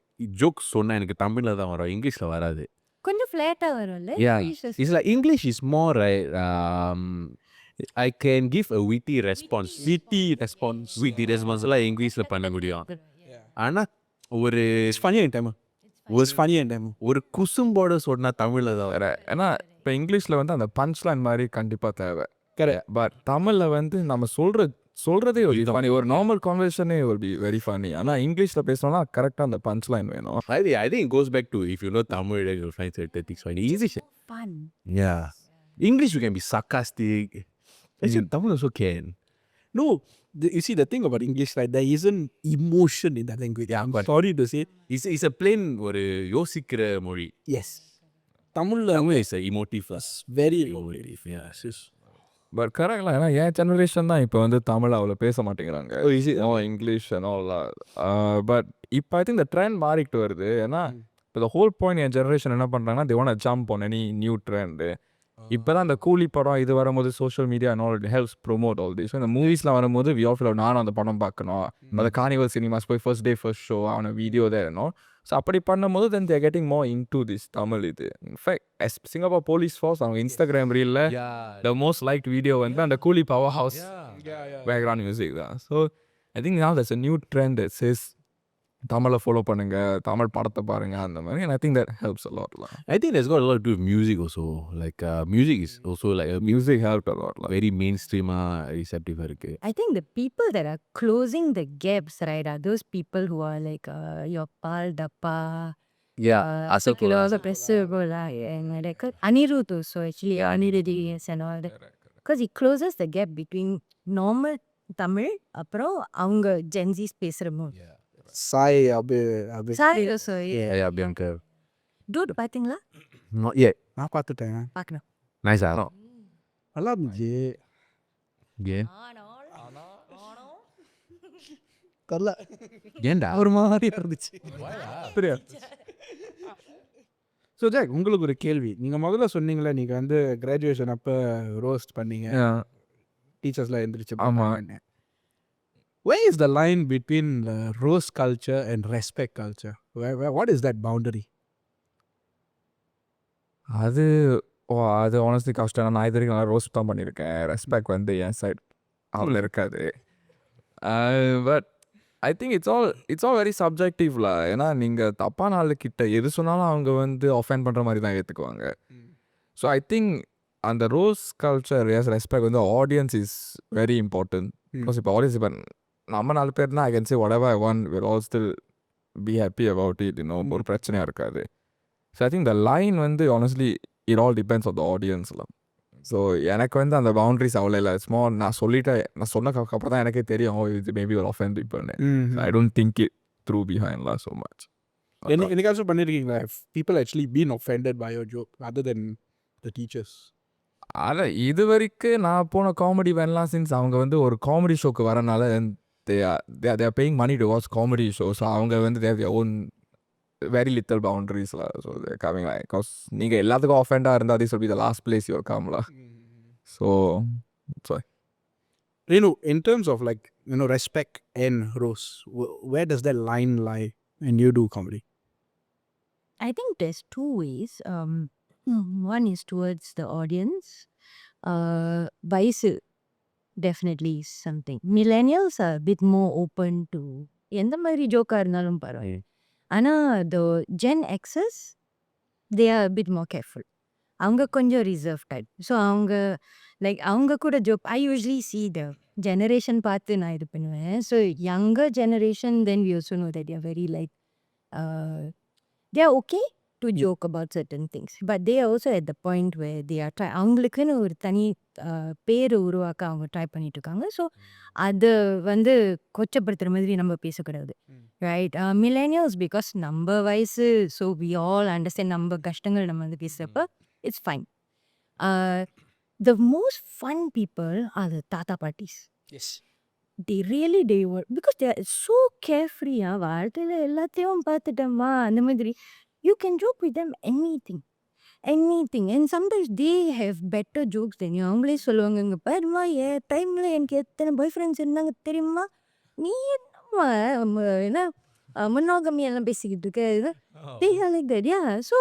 jokes சொன்னா எனக்கு தமிழ்ல தான் வரும், இங்கிலீஷ்ல வராது. கொஞ்சம் ஃப்ளாட்டாக வரும்ல. Yeah, it's like English is more right. I can give a witty response. Witty response எல்லாம் இங்கிலீஷில் பண்ண முடியும். ஆனால் ஒரு It's funny in Tamil. It's funny in Tamil. ஒரு குசும்போட சொன்னா தமிழில் தான் வர. ஏன்னா இப்போ இங்கிலீஷில் வந்து அந்த பஞ்ச்லைன் மாதிரி கண்டிப்பாக தேவை. கரெக்ட். பட் தமிழில் வந்து நம்ம சொல்கிறதே ஒரு ஃபனி, ஒரு normal கான்வர்சேஷனே will be very funny. ஆனால் இங்கிலீஷில் பேசணும்னா கரெக்டாக அந்த பஞ்ச்லைன் வேணும். I think it goes back to if you know Tamil, then you'll find certain things funny. Easy shit. Fun. Yeah. English, you can be sarcastic. Actually, Tamil also can. No, you see the thing about English, right? There isn't emotion in that language. Yeah, I'm but- sorry to say. It's a plain ஒரு யோசிக்கிற மொழி. Yes. Tamil Tamil is a emotive plus. very Emotive, yeah. It's just... but கரெக்ட்லாம், ஏன்னா என் generation தான் இப்போ வந்து தமிழ் அவ்வளோ பேச மாட்டேங்கிறாங்க. English and all. பட் இப்போ ஐ திங்க் இந்த ட்ரெண்ட் மாறிட்டு வருது. ஏன்னா இப்போ the whole point N generation என்ன பண்ணுறாங்கன்னா they want to jump on any new trend. இப்போ தான் அந்த கூலி படம் இது வரும்போது social media and all helps promote all this. இந்த மூவிஸ்லாம் வரும்போது வி ஆல் ஃபீல் நானும் அந்த படம் பார்க்கணும், அந்த கார்னிவல் சினிமாஸ் போய் ஃபர்ஸ்ட் டே ஃபர்ஸ்ட் ஷோ ஆன வீடியோ தான் வேணும். ஸோ அப்படி பண்ணும்போது then there getting more into this Tamil. இது இன்ஃபேக்ட் சிங்கப்பூர் போலீஸ் ஃபோர்ஸ் அவங்க இன்ஸ்டாகிராம் ரீலில் த மோஸ்ட் லைக் வீடியோ வந்து அந்த Coolie power house background music தான். So I think now there's a new trend that says தமிழை ஃபாலோ பண்ணுங்க, தமிழ் படத்தை பாருங்க அந்த மாதிரி. And I think that helps a lot. I think that's got a lot to do with music also. Like music is also like a Music helped a lot. very mainstream receptive இருக்கு. I think the people that are closing the gaps, right, are those people who are like your pal, dappa, and like Anirudh also, actually Anirudh and all that. Because it closes the gap between normal Tamil அப்புறம் அவங்க Gen Z's பேசுகிற mode. Sai abe Sorry also. Yeah, Bianca. Dude, பார்த்தீங்களா? Not yet. நான் பார்த்துட்டேன். பார்க்கணும். Nice ah. நல்லா இருந்துச்சு. Yeah. தெரியல. ஏன்டா? ஒரு மாதிரி இருந்துச்சு. சரியா? ஸோ ஜாக், உங்களுக்கு ஒரு கேள்வி. நீங்கள் முதல்ல சொன்னீங்களே நீங்கள் வந்து கிராஜுவேஷன் அப்போ ரோஸ்ட் பண்ணீங்க, டீச்சர்ஸ்லாம் எழுந்திரிச்சு. ஆமாம். Where is the line between roast culture and respect culture? What is that boundary? அது honestly கஷ்டம். நான் இது வரைக்கும் ரோஸ்ட் தான் பண்ணியிருக்கேன். ரெஸ்பெக்ட் வந்து என் சைட் அவ்வளோ இருக்காது. But I think it's all very சப்ஜெக்டிவ்ல. ஏன்னா நீங்கள் தப்பான ஆளுக்கிட்ட எது சொன்னாலும் அவங்க வந்து அஃபெண்ட் பண்ணுற மாதிரி தான் ஏற்றுக்குவாங்க. ஸோ ஐ திங்க் அந்த ரோஸ் கல்ச்சர் ரெஸ்பெக்ட் வந்து audience is very important. Because இப்போ ஆடியன்ஸ் இப்போ நம்ம 4 பேர்னா I can say whatever I want, we'll all still be happy about it, you know. ஒரு பிரச்சனையாக இருக்காது. So I think the line வந்து honestly it all depends on the audience. So எனக்கு வந்து அந்த பவுண்ட்ரிஸ் அவ்வளோ இல்லை. ஸ்மால் நான் சொல்லிட்டேன், நான் சொன்னதுக்கப்புறம் தான் எனக்கே தெரியும் இது மேபி ஒரு offend people. I don't think it through behind so much. என்னைக்காச்சும் பண்ணியிருக்கீங்களா? People actually been offended by your joke other than the teachers? ஆனால் இது வரைக்கும் நான் போன காமெடி வேன்லாம் சின்ஸ் அவங்க வந்து ஒரு காமெடி ஷோக்கு வரனால they are paying money to watch comedy shows. So அவங்க வந்து they have their own very little boundaries. So they're coming like, because நீங்கள் எல்லாத்துக்கும் offend-ஆக இருந்தால் this will be the last place you'll come. So sorry. Renu, in terms of like, you know, respect and roast, where does that line lie when you do comedy? I think there's 2 ways. One is towards the audience. Vice definitely is something. Millennials are a bit more open to எந்த மாதிரி ஜோக்காக இருந்தாலும் பரவாயில்ல. ஆனால் the Gen X's, they are a bit more careful. அவங்க கொஞ்சம் reserve type. So அவங்க like அவங்க கூட joke I usually see the generation பார்த்து நான் இது பண்ணுவேன். So younger generation, then we also know that they are very like they are okay to joke about certain things, but they are also at the point where they are try அவங்களுக்குன்னு ஒரு தனி பேர் உருவாக்க அவங்க try பண்ணிட்டு இருக்காங்க. So அது வந்து கொச்சப்படுத்துகிற மாதிரி நம்ம பேசக்கூடாது, ரைட்? மில்லேனியல்ஸ் பிகாஸ் நம்ம வயசு, ஸோ வி ஆல் அண்டர்ஸ்டாண்ட் நம்ம கஷ்டங்கள் நம்ம வந்து பேசுகிறப்ப it's fine. The most fun people are the tata parties. Yes. They were, because they are so carefree. வாழ்க்கையில் எல்லாத்தையும் பார்த்துட்டோமா அந்த மாதிரி. You can joke with them anything. And sometimes they have better jokes than you. அவங்களே சொல்லுவாங்க, இங்கே பாருமா என் டைமில் எனக்கு எத்தனை பாய் ஃப்ரெண்ட்ஸ் இருந்தாங்க தெரியுமா, நீ என்னம்மா என்ன மனோகமி எல்லாம் பேசிக்கிட்டு இருக்க. They are like that, yeah. So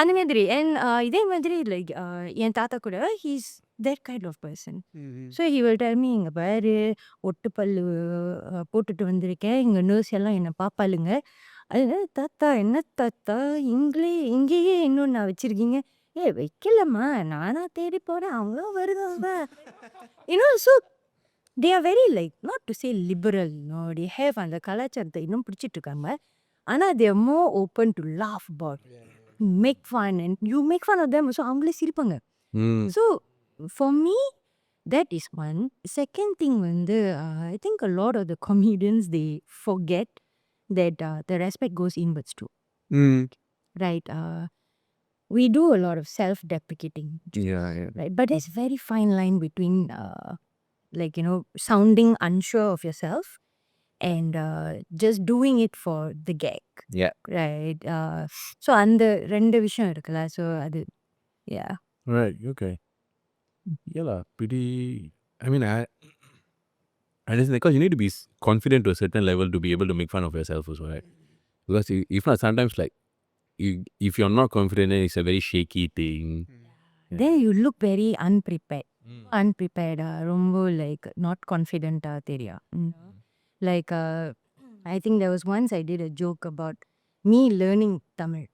அந்த மாதிரி. அண்ட் இதே மாதிரி லைக் என் தாத்தா கூட he's that kind of person. So he will tell me, இங்கே பாரு ஒட்டு பல்லு போட்டுட்டு வந்திருக்கேன், இங்கே நர்ஸ் எல்லாம் என்னை பாப்பாளுங்க. அது தாத்தா என்ன தாத்தா இங்கேயே இன்னும் நான் வச்சுருக்கீங்க, ஏய் வைக்கலம்மா, நானா தேடி போறேன், அவங்களும் வருவாங்க. So they are very like, not to say liberal, they have அந்த கலாச்சாரத்தை இன்னும் பிடிச்சிட்டு இருக்காங்க. ஆனா they are more open to laugh about, make fun, and you make fun of them, so அவங்களே சிரிப்பாங்க. So for me, that is one. Second thing வந்து, I think a lot of the comedians, they forget that the respect goes inwards too. Right? We do a lot of self-deprecating, Yeah. right? But there's very fine line between like, sounding unsure of yourself and just doing it for the gag. Yeah. Right? So அந்த ரெண்டு விஷயம் இருக்குல்ல. So அது, yeah. Right. Okay. Yeah lah. Pretty. I mean, I understand because you need to be confident to a certain level to be able to make fun of yourself also, right? Because if not, sometimes like if you're not confident, then it's a very shaky thing. Then you look very unprepared. Unprepared, ரொம்ப like not confident தெரியும். Like I think there was once I did a joke about me learning Tamil.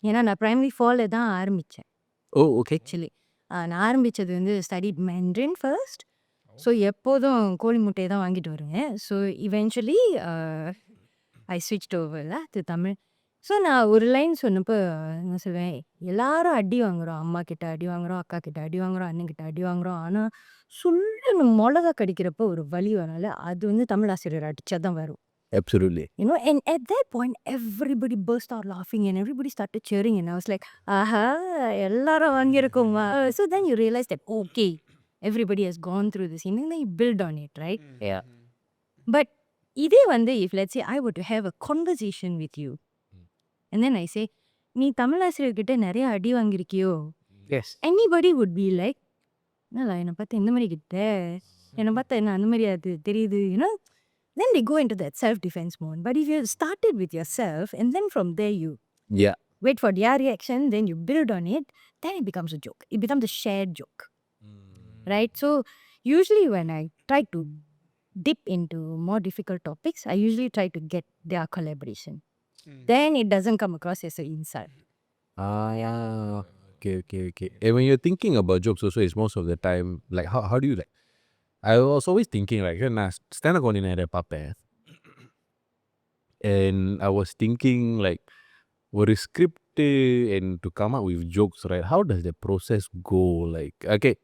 ஏன்னா நான் primary 4ல தான் ஆரம்பிச்சேன். Oh, okay. Actually நான் ஆரம்பிச்சது வந்து studied Mandarin first. So எப்போதும் கோழி முட்டையை தான் வாங்கிட்டு வருவேன். So eventually I switched over to Tamil. So நான் ஒரு லைன் சொன்னப்போ என்ன சொல்லுவேன், எல்லாரும் அடி வாங்குறோம், அம்மா கிட்ட அடி வாங்குறோம், அக்கா கிட்ட அடி வாங்குறோம், அண்ணன் கிட்ட அடி வாங்குறோம். ஆனால் சுள்ளுன்னு மிளகா கடிக்கிறப்போ ஒரு வலி வரனால அது வந்து தமிழ் ஆசிரியர் அடிச்சா தான் வரும். Absolutely. And at that point everybody burst out laughing and everybody started cheering and I was like, ஆஹா எல்லாரும் வாங்கியிருக்கோமா. So then you realize that okay, everybody has gone through this and then you build on it, right? Yeah. But இதே வந்து if let's say I were to have a conversation with you and then I say, நீ தமிழாசிரியர்கிட்ட நிறைய அடி வாங்கியிருக்கியோ, Yes. anybody would be like, என்னடா என்னை பார்த்து இந்த மாதிரி கிட்ட, என்னை பார்த்தா என்ன அந்த மாதிரி அது தெரியுது, then they go into that self-defense mode. But if you started with yourself and then from there you Yeah. wait for their reaction, then you build on it, then it becomes a joke. It becomes a shared joke. Right? So usually when I try to dip into more difficult topics, I usually try to get their collaboration. Then it doesn't come across as an insult. Yeah. Okay. And when you're thinking about jokes also, it's most of the time, like, how do you like, I was always thinking, like, நான் stand-up comedy நிறைய பார்ப்பேன். And I was thinking, like, ஒரு script and to come up with jokes, right? How does the process go? Like, okay,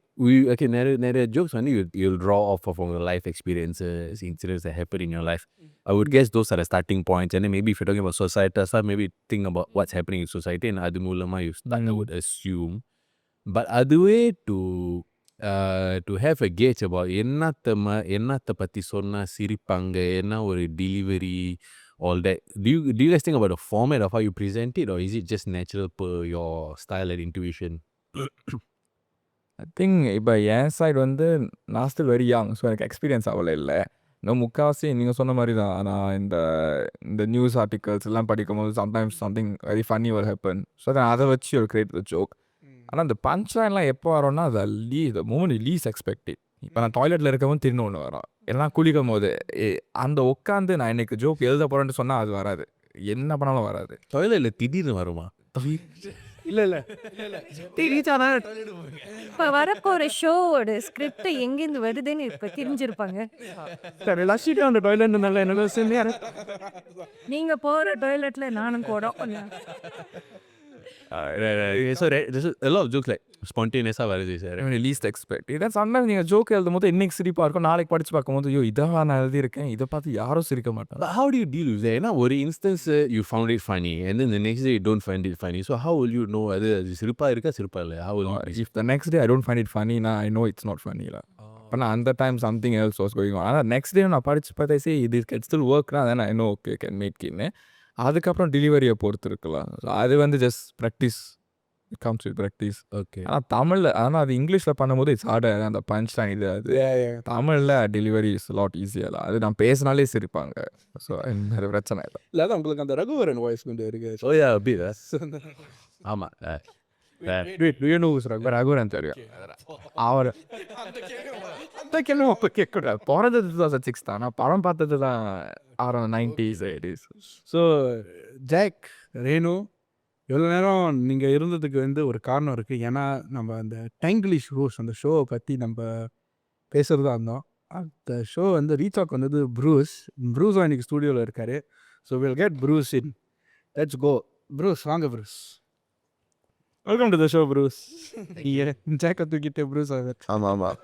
நிறைய jokes வந்து you'll draw off of your life experiences, incidents that happen in your life. I would guess those are the starting points. And then maybe if you're talking about society stuff, maybe think about what's happening in society and அது மூலமா you start, I would assume. But அதுவே to have a gauge about என்னத்தை பற்றி சொன்னா சிரிப்பாங்க, என்ன ஒரு delivery, all that. Do you guys think about the format of how you present it, or is it just natural per your style and intuition? I think இப்போ என் side வந்து நான் still very young. So எனக்கு experience அவ்வளோ இல்லை. இன்னும் முக்கால்வாசி நீங்கள் சொன்ன மாதிரி தான். நான் இந்த நியூஸ் ஆர்டிகல்ஸ் எல்லாம் படிக்கும்போது sometimes something very funny will happen. So அதை வச்சு ஒரு கிரியேட் த ஜோக். ஆனால் இந்த பஞ்ச் லைன்லாம் எப்போ வரோன்னா அது த மூமெண்ட் லீஸ் எக்ஸ்பெக்டட். இப்போ நான் டாய்லெட்டில் இருக்கவும் திரும்ப ஒன்று வரும், எல்லாம் குளிக்கும் போது அந்த உட்காந்து நான் இன்னைக்கு ஜோக் எழுத போகிறேன்னு சொன்னால் அது வராது, என்ன பண்ணாலும் வராது. டாய்லெட்ல திடீர்னு வருமா? இல்லை இப்போ வரப்போகிற ஷோவோட ஸ்கிரிப்ட் எங்கேருந்து வருதுன்னு இப்போ தெரிஞ்சிருப்பாங்க. சரி லட்சிட்டு அந்த டாய்லெட் நல்லா என்ன செஞ்சு நீங்கள் போகிற டாய்லெட்டில் நானும் கூட So there's a lot of jokes like spontaneous வருது சார். Least expect. இதான் சம்டைம்ஸ் நீங்கள் ஜோக் எழுதும் போது இன்னைக்கு சிரிப்பாக இருக்கும், நாளைக்கு படித்து பார்க்கும்போது ஐயோ இதாக நான் எழுதியிருக்கேன், இதை பார்த்து யாரும் சிரிக்க மாட்டாங்க. But how do you deal with that? ஏன்னா ஒரு instance you found it funny and then the next day you don't find it funny. So how will you know அது சிரிப்பா இருக்கா சிரிப்பா இல்லை? How will you? If the next day I don't find it funny, I know it's not funny lah. But அந்த time something else was going on. ஆனால் next day நான் படித்து பார்த்தா சரி இது கேன் ஸ்டில் ஒர்க்னா then I know okay can make it. அதுக்கப்புறம் டெலிவரியை பொறுத்து இருக்கலாம். ஸோ அது வந்து just practice, it comes with practice. Okay. ஆனால் அது இங்கிலீஷில் பண்ணும்போது இட்ஸ் ஹார்டர். அந்த பஞ்ச் லைன் இது அது தமிழில் டெலிவரி இஸ் லாட் ஈஸியாக. அது நான் பேசினாலே சிரிப்பாங்க. ஸோ வேறு பிரச்சனை இல்லை. இல்லை உங்களுக்கு அந்த ரகுவரன் வாய்ஸ் கொஞ்சம் இருக்கு. Oh yeah, a bit. ஆமா. Do you know who's Raghuvaran? Raghuvaran தெரியும். அவர் கேட்கக்கூடாது. பிறந்தது 2006 தான். நான் படம் பார்த்தது தான் 90s 80s. So Jack, Renu இவ்வளோ நேரம் நீங்கள் இருந்ததுக்கு வந்து ஒரு காரணம் இருக்குது. ஏன்னா நம்ம அந்த டங்கிலிஷ் ரோஸ் அந்த ஷோவை பற்றி நம்ம பேசுகிறதா இருந்தோம். அந்த ஷோ வந்து ரீச் ஆக் வந்தது ப்ரூஸும் இன்னைக்கு ஸ்டூடியோவில் இருக்கார். So will get Bruce in. Let's go. Bruce வாங்க Bruce. Welcome to the show Bruce. ஜேக்கை தூக்கிட்டு ப்ரூஸ் ஆகுது. ஆமாம் ஆமாம்.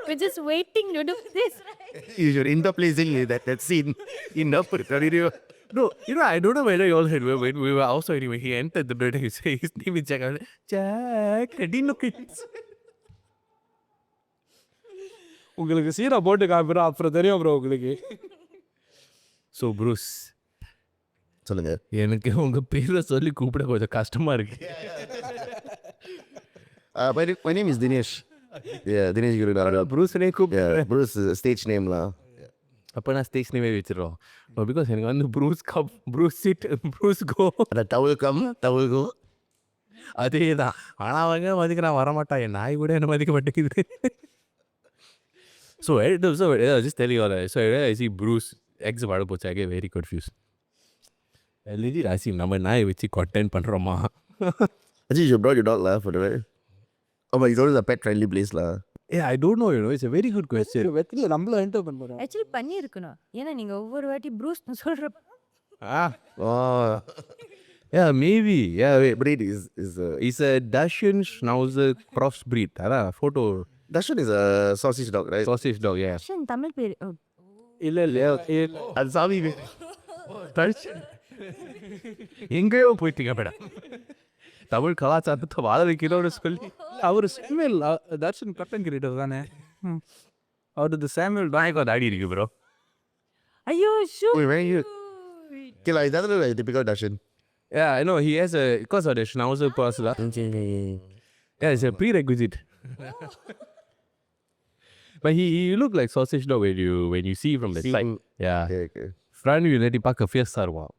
We're just waiting to do this, right? You're in the place in that scene in the video. No, I don't know whether you all heard when we were outside when he entered the building, he said his name is Jack. I was like, Jack, I didn't look at it. உங்களுக்கு சீரை போட்டு காப்பிடும் அப்புறம் தெரியும் bro உங்களுக்கு. So, Bruce, சொல்லுங்க. எனக்கு உங்க பேரை சொல்லி கூப்பிட கொஞ்சம் கஷ்டமா இருக்கு. My name is Dinesh. Yeah, Dinesh Guru. ப்ரூஸ்னே கூப்பிட Yeah, Bruce stage name lah. அப்போ நான் ஸ்டேஜ் நேமே வச்சிடறோம். பிகாஸ் எனக்கு வந்து Bruce cup, Bruce sit, Bruce go, அந்த towel come, towel go. அதே தான். ஆனால் அவங்க மதிக்கிறான் வரமாட்டான். என் நாய் கூட என்ன மதிக்க மாட்டேங்குது. So I was just telling you all that. So I see Bruce X வாட போச்சு. I get very confused. Legit I see நம்ம நாயை வச்சு content பண்ணுறோமா? Actually, you brought your dog lah for the way. Oh, but it's always a pet friendly place lah. Yeah, I don't know, it's a very good question. வெற்றியில் நம்மள enter பண்ணுறோம். Actually பண்ணியிருக்கணும். ஏன்னா நீங்கள் ஒவ்வொரு வாட்டி ப்ரூஸ்னு சொல்கிறப்ப Oh. Yeah, maybe. Yeah, wait. Breed is It's a Dachshund Schnauzer crossbreed. அதான் photo Dachshund is a sausage dog, right? sausage dog, yeah. Tamil பேர் இல்லை இல்லையா அது சாமி எங்கேயோ போயிட்டீங்க மேடம். தமிழ் கலாச்சாரத்தை வாழ வைக்கிறோன்னு சொல்லி அவர் சாமுவேல் தர்ஷன் கட்டன் கிரியேட்டர் தானே. அவரது சாமுவேல் நாயகம் தாடி இருக்கு ப்ரோ. ஐயோ shoe Wait, where are you? Okay, like, that is a typical Dachshund. Yeah, I know he has a because of the Schnauzer pass lah. Yeah, it's a prerequisite. But he look like sausage dog when you see from the side. Yeah. Okay. Front view let பார்க்க fierce-ஆ இருக்கும்.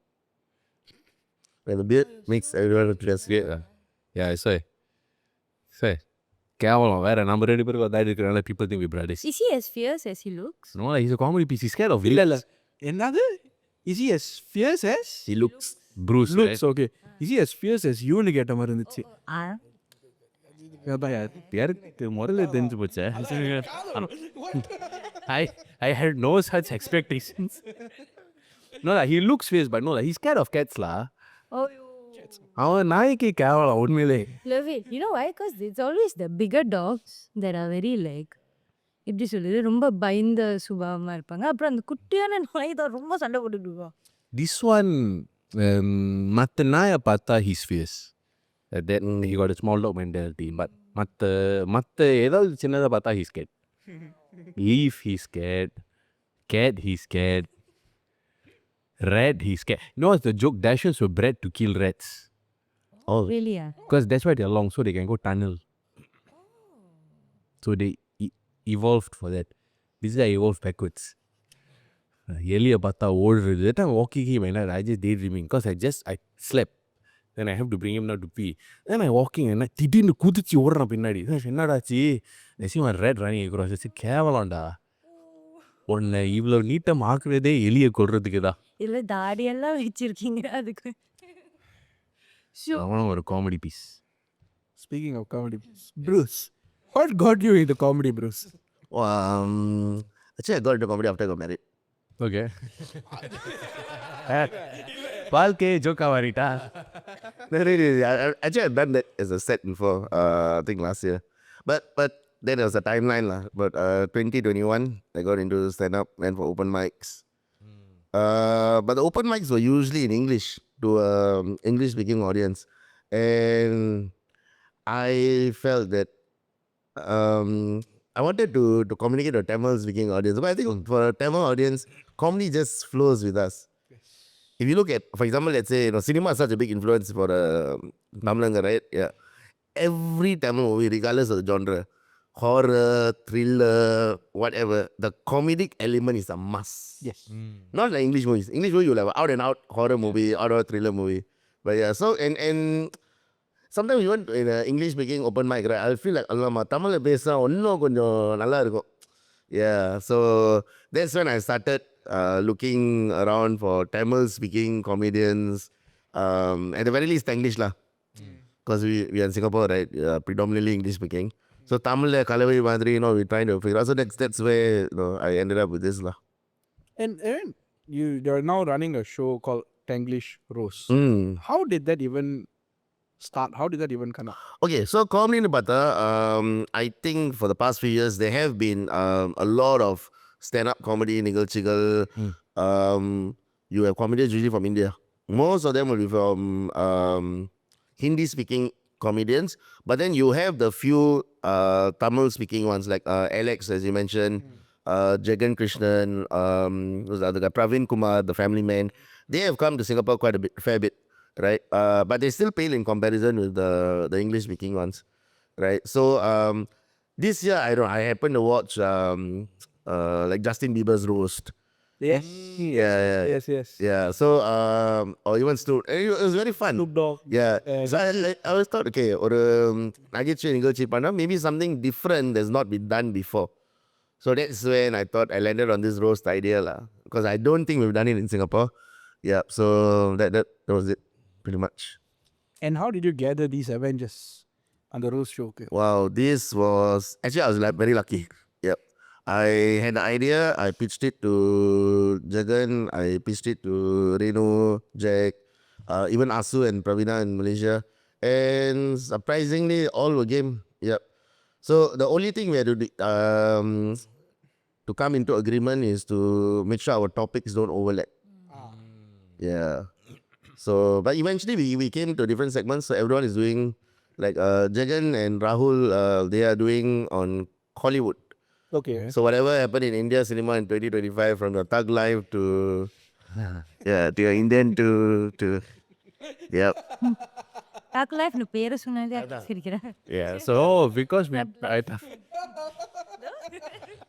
And the beard makes everyone dress weird. Yeah, சரி கேவலம் வேற நம்ம ரெண்டு பேருக்கு தாடி இருக்கிறனால people think we brothers. Is he as fierce as he looks? No, he's a comedy piece. He's scared of இல்லை villains. இல்லை என்னது is he as fierce as He looks. Bruce, looks? Okay is he as fierce as youன்னு கேட்ட மாதிரி இருந்துச்சு. அதான் யார் யாருக்கு முதல்ல தெரிஞ்சு போச்சே. I had no such expectations. No, he looks fierce, but no, he's scared of cats lah. Oh, அவன் நாய்க்கு கேவலம் உண்மையிலே. love it. You know why? Because it's always the bigger dogs that are very like எப்படி சொல்லுது ரொம்ப பயந்த சுபாவமாக இருப்பாங்க. அப்புறம் அந்த குட்டியான நாய் தான் ரொம்ப சண்டை போட்டுருக்கோம். This one, மற்ற நாயை பார்த்தா he's fierce. That he got a small dog mentality. But மற்ற ஏதாவது சின்னதை பார்த்தா he's scared. Leaf he's scared. Cat he's scared. Rat he's scared. You know what's the joke? Dachshunds were bred to kill rats. Oh. Really? Because that's why they're long, so they can go tunnel. So they evolved for that. This is I evolved backwards. எலியை பார்த்தா ஓடுறது. That time walking him and I just daydreaming because I slept. Then I have to bring him now to pee. Then I walking and திடீர்னு குதிச்சு ஓடுறான் பின்னாடி. என்னடாச்சு? I see one rat running across. I said கேவலம்டா. உன்னை இவ்வளோ நீட்டம் ஆக்குறதே எலியை கொள்றதுக்கு தான். இல்லை தாடியெல்லாம் வச்சிருக்கீங்க அதுக்கு. அவனும் ஒரு comedy piece. Speaking of comedy Bruce what got you இந்த comedy Bruce? Actually, I got into comedy after I got married. Okay. வாழ்க்கை ஜோக்கா மாறிட்டா. No, really, actually, I've done that as a set before, I think last year. But then there was a timeline lah. But 2021, I got into stand-up, went for open mics. But the open mics were usually in English to English-speaking audience. And I felt that I wanted to communicate to a Tamil-speaking audience. But I think for a Tamil audience, comedy just flows with us. If you look at, for example, let's say, cinema is such a big influence for Tamilanga, right? Yeah. Every Tamil movie, regardless of the genre, horror, thriller, whatever, the comedic element is a must. Yes. Not like English movies. English movie, you'll have out and out horror movie, out and out thriller movie. But yeah, so, and sometimes even in an English speaking open mic, right, I'll feel like, Allama, Tamil pesa onnum konjam nalla irukum. Yeah, so that's when I started looking around for Tamil speaking comedians. At the very least English lah. Because we are in Singapore, right? Predominantly English speaking. So Tamil Kalavari Madri, we're trying to figure out. So that's where I ended up with this lah. And you're now running a show called Tanglish Rose. How did that even start? How did that even come up? Okay, so comedy Bata, I think for the past few years there have been a lot of stand-up comedy, Nigal. You have comedians usually from India. Most of them will be from Hindi-speaking comedians, but then you have the few Tamil-speaking ones like Alex, as you mentioned, Jagan Krishnan, who's the other guy, Praveen Kumar, the family man. They have come to Singapore quite a fair bit, right? But they still pale in comparison with the English-speaking ones, right? So this year, I happened to watch like Justin Bieber's roast. Yes. Yes. Yeah, so or even Snoop, it was very fun. Snoop Dogg. Yeah, so I was thought, okay, or nagitchi nigalchi panna, maybe something different that's not been done before. So that's when I thought I landed on this roast idea lah, because I don't think we've done it in Singapore. Yeah, so that was it, pretty much. And how did you gather these Avengers on the Rose show? Wow, this was actually I was like very lucky. Yep, I had the idea. I pitched it to Jagan. I pitched it to Renu, Jack, even Asu and Pravina in Malaysia, and surprisingly, all were game. Yep. So the only thing we had to come into agreement is to make sure our topics don't overlap. Yeah. So, but eventually we came to different segments. So everyone is doing like Jagan and Rahul. They are doing on Hollywood. Okay. So whatever happened in India cinema in 2025, from your Thug Life to to your Indian to yep. Thug Life னு பேரு சொன்னாலே சிரிக்கிறேன். Yeah, so because we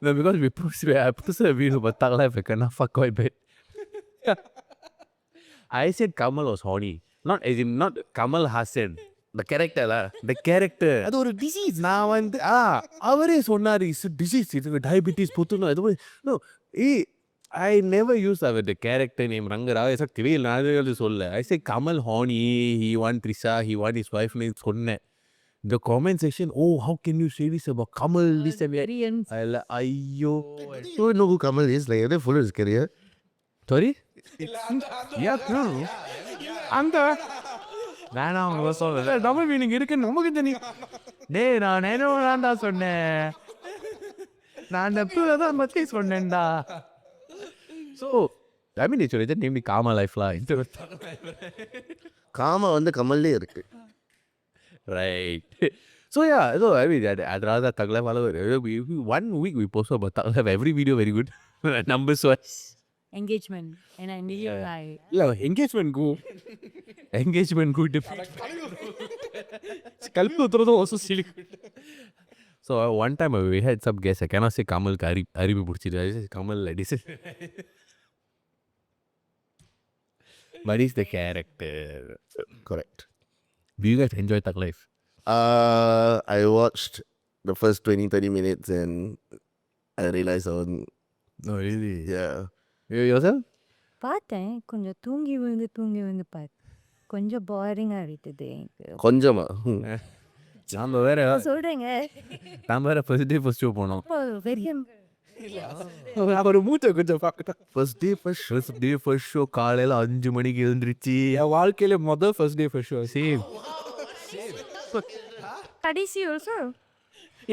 no, because we put a video about Thug Life, I cannot fuck quite bad. I said Kamal was horny. Not as in not Kamal Hassan. The character lah. The character. அது ஒரு disease. நான் வந்து அவரே சொன்னாரு it's a disease. இது diabetes புத்துநோய். அது no. I never used the character name Rangarao. I said திவேல் நான் சொல்ல. I said Kamal horny. He want Trisha. He want his wife. னு சொன்னேன். The comment section, oh, how can you say this about Kamal? This and that. Ayyo. You don't know who Kamal is? Like, they follow his career. Sorry? Yeah, true. அந்த வேணாம் அவங்க சொல்ல double meaning இருக்கு நமக்கு தெரியும். டேய் நான் என்னடா சொன்னேன், நான் அந்த தான் பத்தி சொன்னேன்டா. So, I mean, it's just named Kama Life lah. Kama வந்து கமல்லே இருக்கு. Right. So yeah, so I mean, I'd rather Thug Life. One week we post about Thug Life. Every video very good. Numbers wise. Engagement. And I knew Yeah, engagement go. Engagement good. Kalpi உத்துறதும் also silly. So one time we had some guests. I cannot say Kamal Aribi Purchida. I said Kamal like this. But he's the character. Correct. Do you guys enjoy Thug Life? I watched the first 20-30 minutes and I realized No, really? yeah. You yourself? பார்த்தேன். கொஞ்சம் தூங்கி விழுந்து பார்த்தேன். கொஞ்சம் போரிங்காக இருந்தது எனக்கு. கொஞ்சமா நாம வேற சொல்றேங்க. நாம வேற first day first show போனோம். பெரிய ஒரு மூட்டை கொஞ்சம் பார்க்கட்டும். first day first show காலையில் 5 மணிக்கு எழுந்திருச்சு. என் வாழ்க்கையில first day first show. Same. கடைசி also.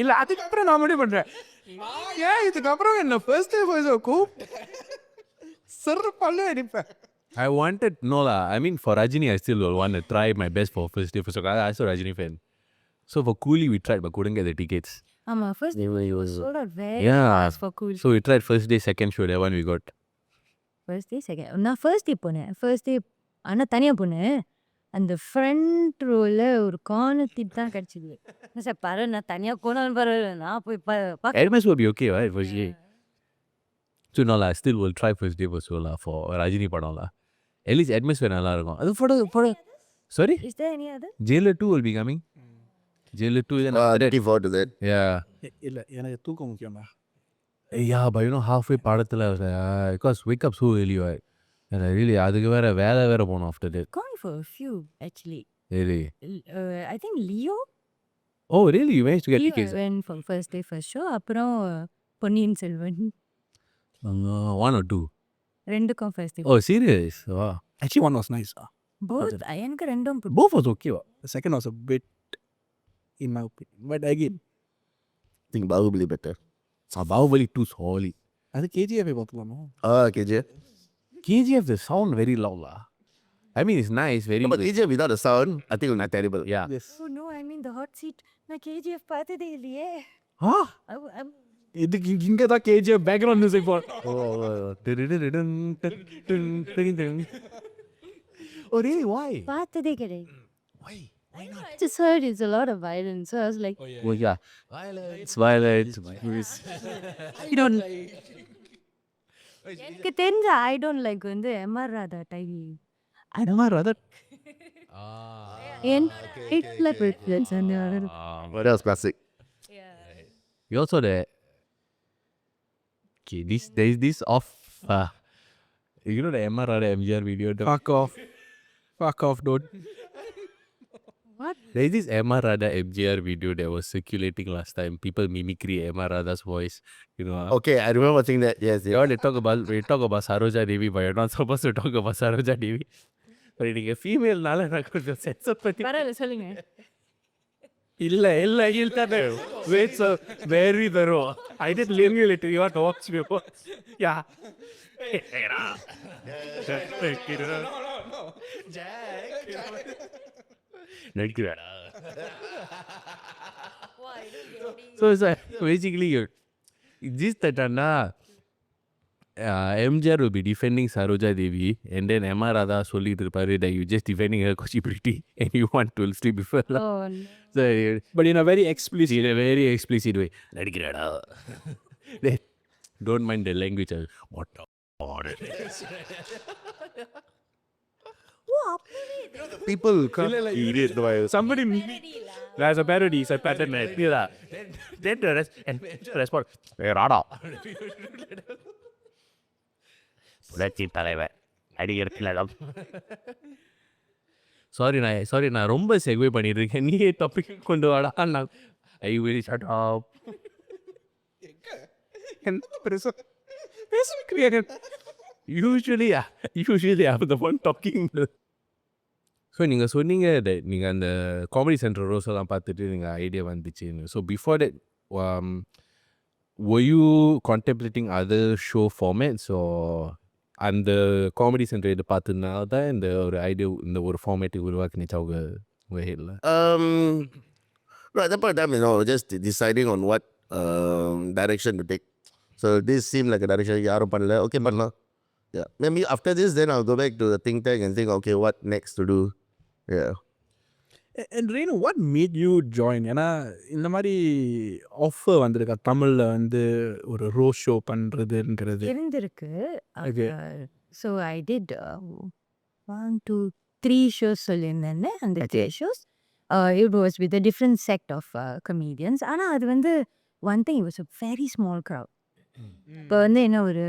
இல்ல அதுக்கப்புறம் நான் மட்டும் பண்றேன். ஏன் இதுக்கப்புறம் என்ன first day first show கூப்பிட்டு சிறப்பால அடிப்பேன். I wanted, no lah. I mean, for Rajini, I still want to try my best for first day first show. I also Rajini fan. So for Cooley, we tried but couldn't get the tickets. ஆமா first he was sold out very Yeah. fast for cool. So we tried first day, second show. That one we got. First day second. நான் first day போனேன். first day ஆனால் தனியாக போனேன். அந்த front ரோவில் ஒரு corner Deep தான் கிடச்சிது. சார் பரவாயில்ல, நான் தனியாக போனாலும் பரவாயில்ல, நான் போய் Edmonds will be okay, right? First day. So no lah, I still will try first day first show lah for Rajini padam lah. At least atmosphere நல்லா இருக்கும். அது for sorry? Is there any other? Jailer 2 will be coming. Jailer 2 is another. looking forward to that. Yeah. இல்ல எனக்கு தூக்கம் முக்கியம்டா. Yeah, but you know, halfway படத்தில் I was like, because wake up so early, right? And I really, அதுக்கு வேற வேலை வேற போகணும் after that. Gone for a few actually. Really? I think Leo. Oh, really? You managed to get Leo tickets? went for first day first show. அப்புறம் Ponniyin Selvan 1 or 2? ரெண்டுக்கும் first day. Oh, serious? Wow. Actually, one was nice. Both எனக்கு ரெண்டும் பிடிக்கும். Both was okay. The second was a bit, in my opinion. But again, I think Bahubali better. Bahubali 2 solid. அது KGF பார்த்துலாமா? KGF. KGF, the sound very loud lah. I mean, it's nice, very But KGF without the sound, I think it was not terrible. Yeah. Yes. Oh no, I mean the hot seat. நான் KGF பார்த்ததே இல்லையே. Huh? இதுக்கு இங்கே தான் KGF background music போடும். Oh, really? Why? பார்த்ததே கிடையாது. Why? I just heard it's a lot of violence. So I was like, Oh, yeah. Violence. I don't எனக்கு தெரிஞ்ச I don't like வந்து MR Radha type. I don't know rather. And it's like it's and But that was classic. You also the okay. There is this off. You know the MR or the MGR video. Fuck off, dude. There is this MR Radha MGR video that was circulating last time. People mimicry MR Radha's voice. You know. Okay, I remember watching that. Yes, You yes. all we talk about Saroja Devi, but you're not supposed to talk about Saroja Devi. But நீங்க ஃபீமேல்னால நான் கொஞ்சம் sensor பண்ணி பரவாயில்ல சொல்லுங்க. இல்ல wait so very thorough. I did leave you later. You want to watch me? Yeah. நடிக்கிறாடா. So it's like basically this that MJR will be defending Saroja Devi and then MR Radha சொல்லிட்டு இருப்பாரு that you just defending her because she pretty and you want to sleep with her. Oh, So But in a very explicit. in a very explicit way. நடிக்கிறாடா. Don't mind the language. What the People come. somebody there's a parody, it's a pattern. Then the response. Hey, Rada. புரட்சி தலைவர் நடிகர் sorry நான் ரொம்ப segue பண்ணிட்டு இருக்கேன். நீயே topic கொண்டு வாடா. நான் I will shut up. Usually I'm the one talking. So நீங்கள் சொன்னீங்க நீங்கள் அந்த காமெடி சென்டர் ரோஸ் எல்லாம் பார்த்துட்டு நீங்கள் ஐடியா வந்துச்சுன்னு. So before that were you contemplating other show formats or அந்த காமெடி சென்டர் இதை பார்த்ததுனால தான் இந்த ஒரு ஐடியா இந்த ஒரு ஃபார்மேட்டை உருவாக்குனுச்சு அவங்க ஹெட்டில்? No, at that point of time, just deciding on what direction to take. So this seemed like a direction. Yarum panla, okay, panla. Yeah, maybe after this, then I'll go back to the think tank and think, okay, what next to do? Yeah. And Renu, what made you join? ஏன்னா இந்த மாதிரி offer வந்திருக்கா தமிழில் வந்து ஒரு rose show பண்ணுறதுங்கிறது? இருந்திருக்கு. Okay. So I did 1, 2, 3 shows சொல்லியிருந்தேன். அந்த 3 shows it was with a different sect of comedians. ஆனால் அது வந்து one thing, it was a very small crowd. இப்போ வந்து என்ன ஒரு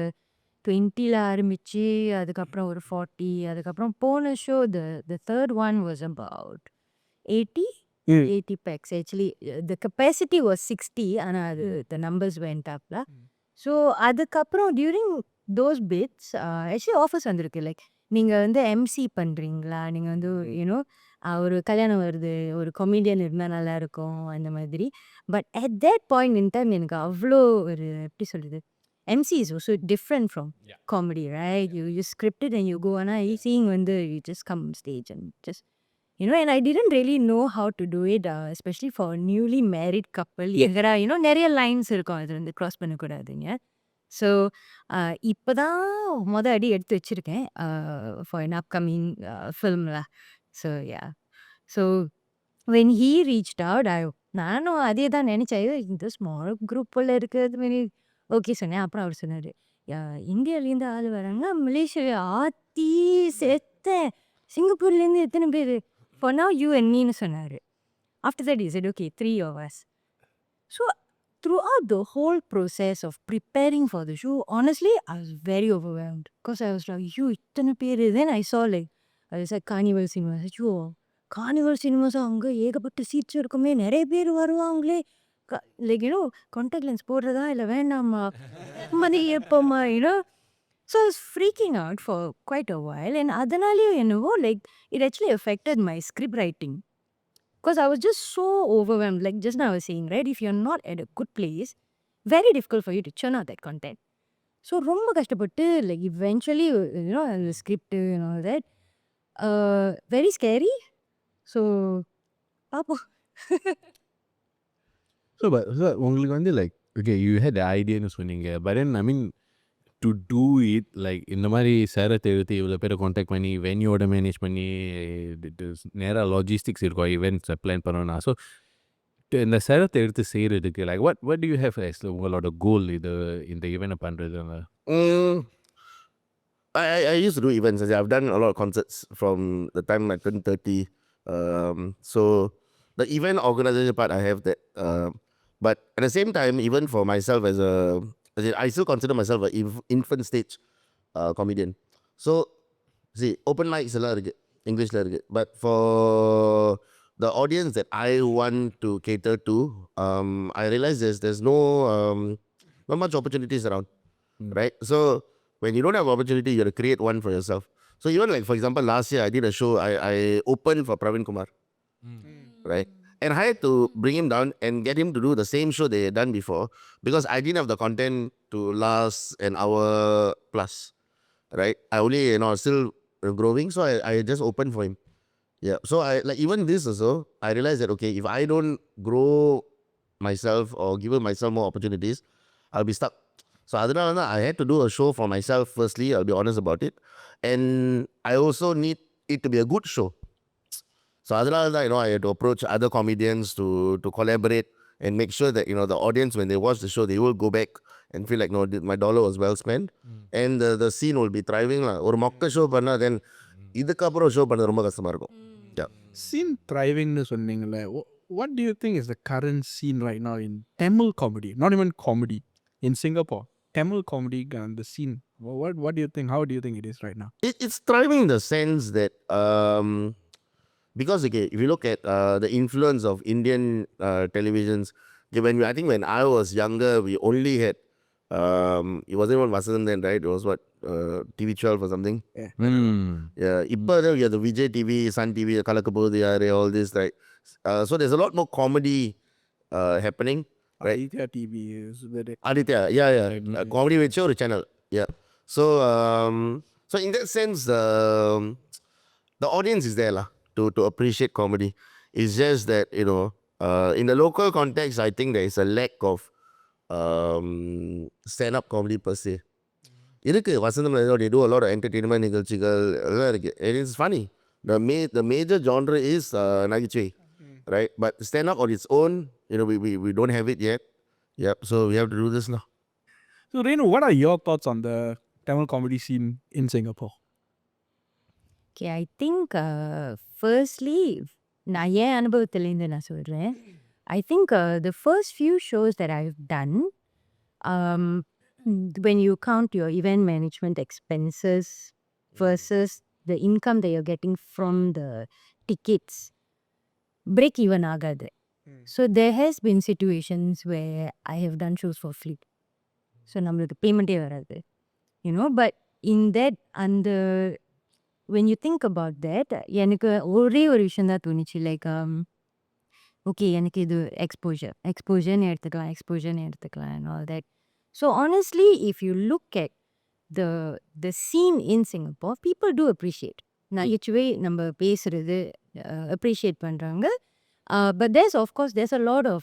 20ல ஆரம்பிச்சு அதுக்கப்புறம் ஒரு 40, அதுக்கப்புறம் போன show the third one was about 80 packs. Actually the capacity was 60 ஆனால் அது the numbers went up lah. So அதுக்கப்புறம் during those bits actually offers வந்திருக்கு. லைக் நீங்கள் வந்து எம்சி பண்ணுறீங்களா, நீங்கள் வந்து யூனோ ஒரு கல்யாணம் வருது, ஒரு கொமீடியன் இருந்தால் நல்லா இருக்கும் அந்த மாதிரி. But at that point in time எனக்கு அவ்வளோ ஒரு எப்படி சொல்கிறது, MC is also different from comedy, right? You script it and you go. And I seeing when you just come on stage and just, and I didn't really know how to do it, especially for a newly married couple. நிறைய lines இருக்கும் அது வந்து cross பண்ணக்கூடாதுங்க. So இப்போ தான் அடி எடுத்து வச்சுருக்கேன் for an upcoming ஃபில்மில். So so when he reached out, நானும் அதே தான் நினச்சேன், இந்த ஸ்மால் குரூப் போல் இருக்குது மாரி ஓகே சொன்னேன். அப்புறம் அவர் சொன்னார், இந்தியாவிலேருந்து ஆள் வராங்க, மலேசியா ஆத்தி செத்தேன், சிங்கப்பூர்லேருந்து எத்தனை பேர், for now you and meன்னு சொன்னார். After that he said, okay, 3 of us. So throughout the whole process of preparing for the show, honestly, I was very overwhelmed. Because I was like, you, இத்தனை பேரு. Then I saw like, I was like, Carnival cinemas. ஐயோ carnival cinemas அங்கே ஏகப்பட்ட seeds இருக்குமே, நிறைய பேர் வருவாங்களே. Like contact lens போடுறதா இல்லை வேண்டாமா, மதி எப்போமா, So I was freaking out for quite a while. And அதனாலேயும் like, it actually affected my script writing. Because I was just so overwhelmed. Like just now I was saying, right? If you're not at a good place, very difficult for you to churn out that content. So ரொம்ப கஷ்டப்பட்டு like eventually, the script and all that. Very scary. So, பாப்போம். So, but உங்களுக்கு வந்து like, okay, you had the idea ன்னு சொன்னீங்க. But then, I mean, to do it, like, இந்த மாதிரி சேரத்தை எடுத்து இவ்வளோ பேரை காண்டாக்ட் பண்ணி வென்யூவோட மேனேஜ் பண்ணி நேராக லாஜிஸ்டிக்ஸ் இருக்கும் ஈவெண்ட்ஸை பிளான் பண்ணணும்னா. ஸோ இந்த சேரத்தை எடுத்து செய்கிறதுக்கு like what do you have as உங்களோட கோல் இது இந்த ஈவெண்ட்டை பண்ணுறது? I used to do events. I've done a lot of concerts from the time I turned 30. So the event organization part, I have that. But at the same time, even for myself I still consider myself an infant stage comedian. So, see, open mics எல்லாம் இருக்கு, இங்கிலீஷில் இருக்கு. But for the audience that I want to cater to, I realize there's not much opportunities around, right? So, when you don't have opportunity, you have to create one for yourself. So, even like, for example, last year I did a show, I opened for Praveen Kumar, right? And I had to bring him down and get him to do the same show they had done before because I didn't have the content to last an hour plus, right? I only, still growing, so I just opened for him. Yeah. So I like even this also, I realized that, okay, if I don't grow myself or give myself more opportunities, I'll be stuck. So I had to do a show for myself firstly, I'll be honest about it. And I also need it to be a good show. So I had to approach other comedians to collaborate and make sure that the audience, when they watch the show, they will go back and feel like, no, my dollar was well spent. And the scene will be thriving lah. ஒரு மொக்க show பண்ணா then இதுக்கப்புறம் show பண்ண ரொம்ப கஷ்டமா இருக்கும். Yeah. Scene thrivingனு சொன்னீங்களே, what do you think is the current scene right now in Tamil comedy, not even comedy, in Singapore? Tamil comedy and the scene, what do you think, how do you think it is right now? It's thriving in the sense that because okay, if you look at the influence of Indian televisions, okay, I think when I was younger, we only had it wasn't even Vasantham then, right? It was what, TV12 or something. Yeah. இப்ப we have the Vijay TV, Sun TV, Kalakapodi, all this, right? So there's a lot more comedy happening, right? Aditya TV is very... Aditya, yeah. Comedy with ஒரு channel. Yeah. So so in that sense, the audience is there lah, to appreciate comedy. It's just that, in the local context, I think there is a lack of stand-up comedy per se. இருக்கு வசந்தம்ல, they do a lot of entertainment நிகழ்ச்சிகள் எல்லாம் இருக்கு. It is funny. The major genre is நகைச்சுவை, right? But stand-up on its own, we don't have it yet. Yep. So we have to do this now. So Renu, what are your thoughts on the Tamil comedy scene in Singapore? Okay, I think firstly, நான் என் அனுபவத்திலேருந்து நான் சொல்கிறேன். I think the first few shows that I've done, when you count your event management expenses versus the income that you're getting from the tickets, break even ஆகாது. So there has been situations where I have done shows for free. So நம்மளுக்கு பேமெண்ட்டே வராது. But in that, அந்த when you think about that, எனக்கு ஒரே ஒரு விஷயம் தான் தோணுச்சு. லைக் ஓகே, எனக்கு இது எக்ஸ்போஜர்னு எடுத்துக்கலாம் and all that. So honestly, if you look at the scene in Singapore, people do appreciate. நகைச்சுவை நம்ம பேசுறது appreciate பண்றாங்க. But there's a lot of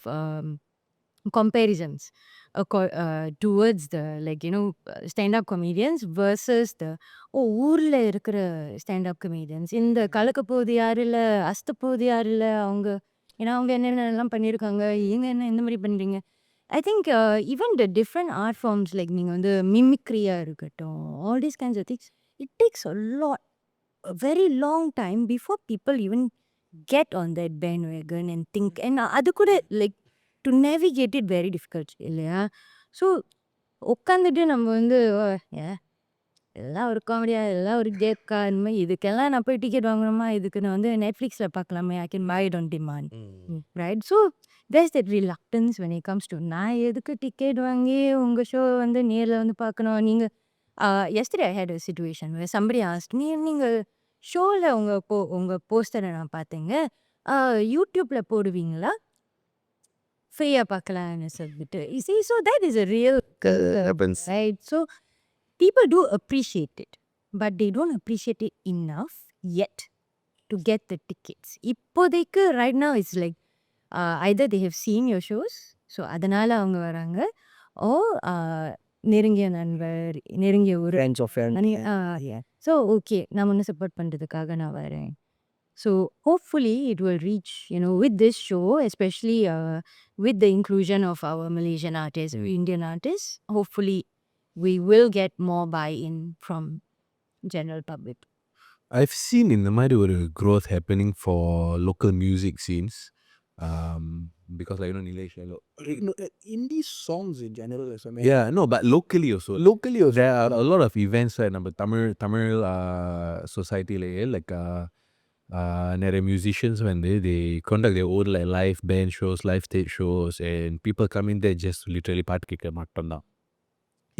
comparisons towards the stand-up comedians versus the ஊர்ல இருக்கிற stand-up comedians. இந்த கலக்கப்போது யாரு இல்ல, அஸ்தப்போது யாரு இல்ல, அவங்க என்னென்னலாம் பண்ணியிருக்காங்க, இவங்க என்ன இந்த மாதிரி பண்றீங்க. I think even the different art forms, like நீங்க வந்து மிமிக்ரியா இருக்கட்டும், all these kinds of things, it takes a very long time before people even get on that bandwagon and think. And அது கூட like to navigate it very difficult இல்லையா? So உட்காந்துட்டு நம்ம வந்து எல்லாம் ஒரு காமெடியா, எல்லாம் ஒரு ஜேக்கா இந்த மாரி இதுக்கெல்லாம் நான் போய் டிக்கெட் வாங்கணுமா? இதுக்கு நான் வந்து Netflixல பார்க்கலாமே. I can buy it on demand. Right? So there's that reluctance when it comes to நான் எதுக்கு டிக்கெட் வாங்கி உங்க ஷோ வந்து நேர்ல வந்து பார்க்கணும். நீங்க yesterday I had a situation where somebody asked me, நீங்க ஷோல உங்க போஸ்டர நான் பார்த்தேங்க. YouTubeல போடுவீங்களா? ஃப்ரீயா பார்க்கலாம்னு சொல்லிட்டு. You see, so that is a real happens. right? So people do appreciate it, but they don't appreciate it enough yet to get the tickets. இப்போதைக்கு right now it's like either they have seen your shows, so அதனால அவங்க வராங்க, or நெருங்கிய நண்பர், நெருங்கிய ஒரு Friends of friends. So okay நான் ஒன்று சப்போர்ட் பண்ணுறதுக்காக நான் வரேன். So hopefully it will reach, with this show, especially with the inclusion of our Malaysian artists, Indian artists, hopefully we will get more buy-in from general public. I've seen in the மாதிரி ஒரு growth happening for local music scenes. Because like, Malaysia. Indie songs in general is amazing. Yeah, no, but locally also. Locally also. There are a lot of events where நம்ம Tamil society like நிறைய musicians வந்து they conduct their own like live band shows, live stage shows, and people come in there just literally பாட்டு கேட்க மட்டும்தான்.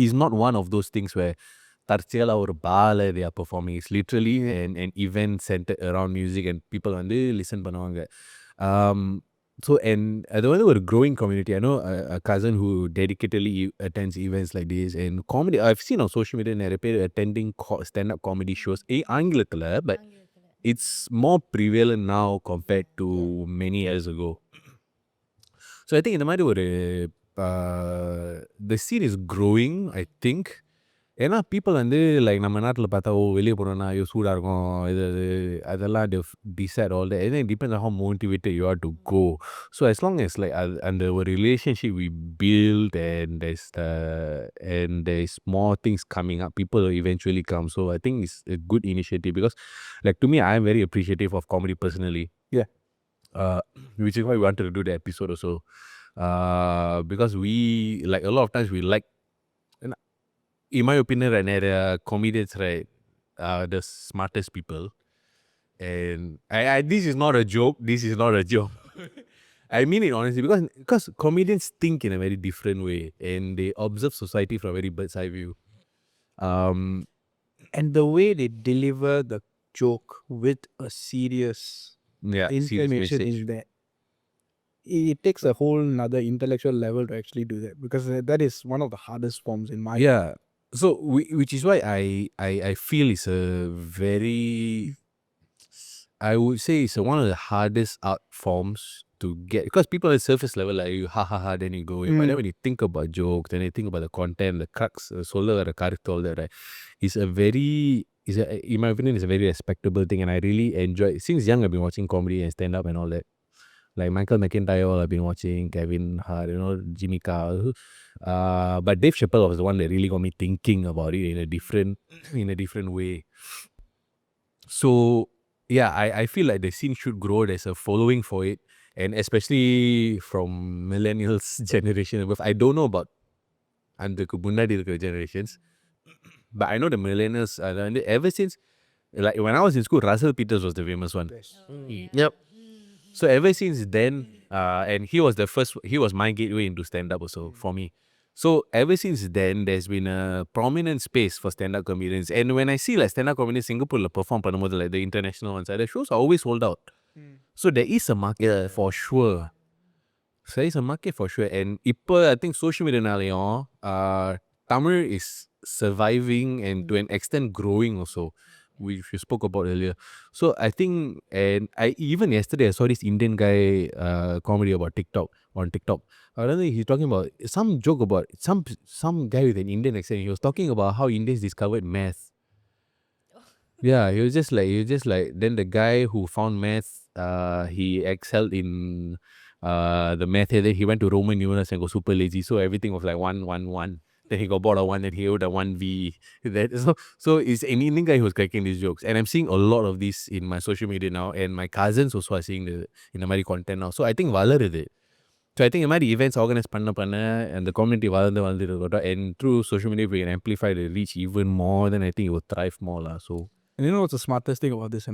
It's not one of those things where தற்செயலா ஒரு barல they are performing. It's literally an event centered around music and people வந்து listen பண்ணுவாங்க. So and அது வந்து ஒரு growing community. I know a cousin who dedicatedly attends events like this, and comedy I've seen on social media நிறைய பேர் attending stand-up comedy shows ஆங்கிலத்துல, but it's more prevalent now compared to many years ago. So I think இந்த மாதிரி ஒரு the scene is growing, I think. ஏன்னா people வந்து like நம்ம நாட்டில் பார்த்தா வெளியே போனோம்னா ஐயோ சூடாக இருக்கும் அதெல்லாம் decide all that, and then it depends on how motivated you are to go. So as long as like அந்த ஒரு relationship we build and there's more things coming up, people will eventually come. So I think it's a good initiative because like to me I am very appreciative of comedy personally. Yeah. Which is why we wanted to do the episode also. Because we like a lot of times we like, in my opinion, right, comedians, right, are the smartest people. And this is not a joke. This is not a joke. I mean it honestly because comedians think in a very different way and they observe society from a very bird's eye view. And the way they deliver the joke with a serious Serious information message. is that it takes a whole nother intellectual level to actually do that, because that is one of the hardest forms in my Yeah. So which is why I feel it's a very, I would say it's one of the hardest art forms to get, because people at surface level like you ha then you go away. But then when you think about jokes, then you think about the content, the crux, சொல்ல வர கருத்து, all that, right? It's a very, in my opinion, it's a very respectable thing, and I really enjoy. Since young, I've been watching comedy and stand up and all that. Like Michael McIntyre, I've been watching, Kevin Hart, Jimmy Carr. But Dave Chappelle was the one that really got me thinking about it in a different way. So yeah, I feel like the scene should grow. There's a following for it, and especially from millennials generation above. I don't know about andukku munnadi irukra generations, but I know the millennials ever since, like when I was in school, Russell Peters was the famous one. Yep. So ever since then, and he was my gateway into stand-up also for me. So ever since then, there's been a prominent space for stand-up comedians. And when I see like stand-up comedians Singapore perform பண்ணும்போது, like the international ones, the shows are always sold out. So there is a market for sure. There is a market for sure. And இப்போ I think social media நாலையும் Tamil is surviving and to an extent growing also, which we spoke about earlier. So I think, and even yesterday I saw this Indian guy comedy about on TikTok. I don't know, he's talking about some joke about some guy with an Indian accent. He was talking about how Indians discovered math. Yeah, he was just like then the guy who found math, he excelled in the math. Then he went to Roman numerals and got super lazy. So everything was like 1, 1, 1. Then he got bored of 1, then he wrote a 1V. So it's an Indian guy who was cracking these jokes. And I'm seeing a lot of this in my social media now. And my cousins also are seeing in the மாதிரி content now. So I think வளருது. So I think இந்த மாதிரி events organize பண்ண and the community வளர்ந்து and through social media we can amplify the reach even more, then I think it will thrive more lah. So And you know what's the smartest thing about this,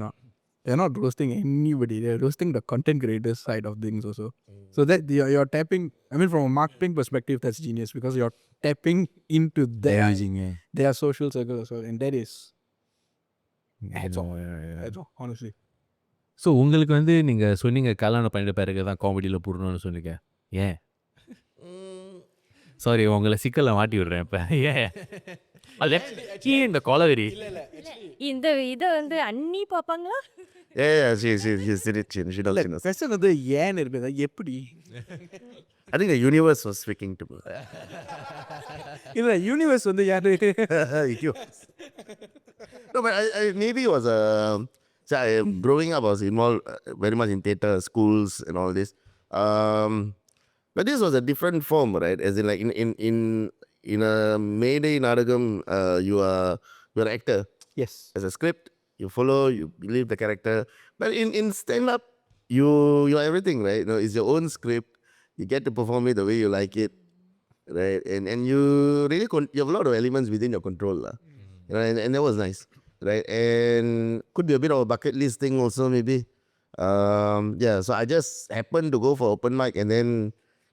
they're not roasting anybody, they're roasting the content creators side of things also. So that you're tapping, I mean from a marketing perspective, that's genius because you're tapping into their social circle as well, and that is heads off. Heads off, honestly. So உங்களுக்கு வந்து நீங்கள் சொன்னீங்க கல்யாணம் பண்ணிட்ட பிறகு தான் காமெடியில் போடணும்னு சொன்னீங்க ஏன் சாரி உங்களை சிக்கலில் மாட்டி விடுறேன் இப்போ ஏன் அது இந்த கொலவெறி இந்த இதை வந்து அண்ணி பார்ப்பாங்களா? Yeah, she did it. She does it. Question வந்து ஏன் இருக்குது எப்படி I think the universe was speaking to me. இல்லை யூனிவர்ஸ் வந்து யாரு You. No, but maybe it was so growing up, I was involved very much in theatre, schools, and all this. But this was a different form, right? As in, like in a Mayday Nadagam, you're an actor. Yes. As a script, you follow, you believe the character. But in stand up, you're everything, right? It's your own script. You get to perform it the way you like it, right? And you really you have a lot of elements within your control, lah. And that was nice, right? And could be a bit of a bucket list thing also, maybe. Yeah, so I just happened to go for open mic, and then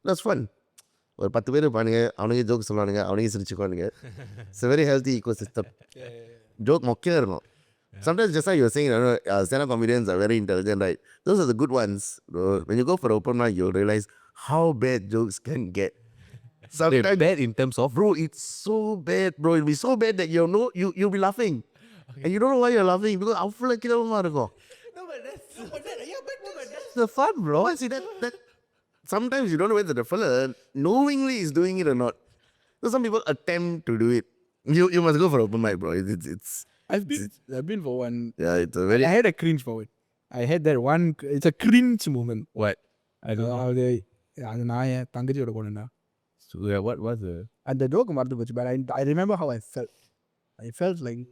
it was fun. ஒரு 10 பேர் இருப்பானுங்க, அவனுங்க joke சொல்லுவானுங்க, அவனுங்க சிரிச்சுக்குவானுங்க. It's a very healthy ecosystem. Joke மொக்கையாக இருக்கும். Sometimes just like you were saying, stand-up comedians are very intelligent, right? Those are the good ones. When you go for open mic, you'll realize how bad jokes can get. Sometimes bad in terms of bro, it's so bad, bro. It'll be so bad that you'll be laughing. Okay. And you don't know why you're laughing because அவ்வளோ கிளம்பமாக இருக்கும். No, but that's the fun, bro. See, that sometimes you don't know whether the fella knowingly is doing it or not. So some people attempt to do it. You must go for open mic, bro. It's I've been for one. Yeah, it's a very. I had a cringe for it. I had that one. It's a cringe moment. what? I don't know. அது நான் என் தங்கச்சியோட போனேன்னா So yeah, what was the அந்த joke மறந்து போச்சு. But I remember how I felt. I felt like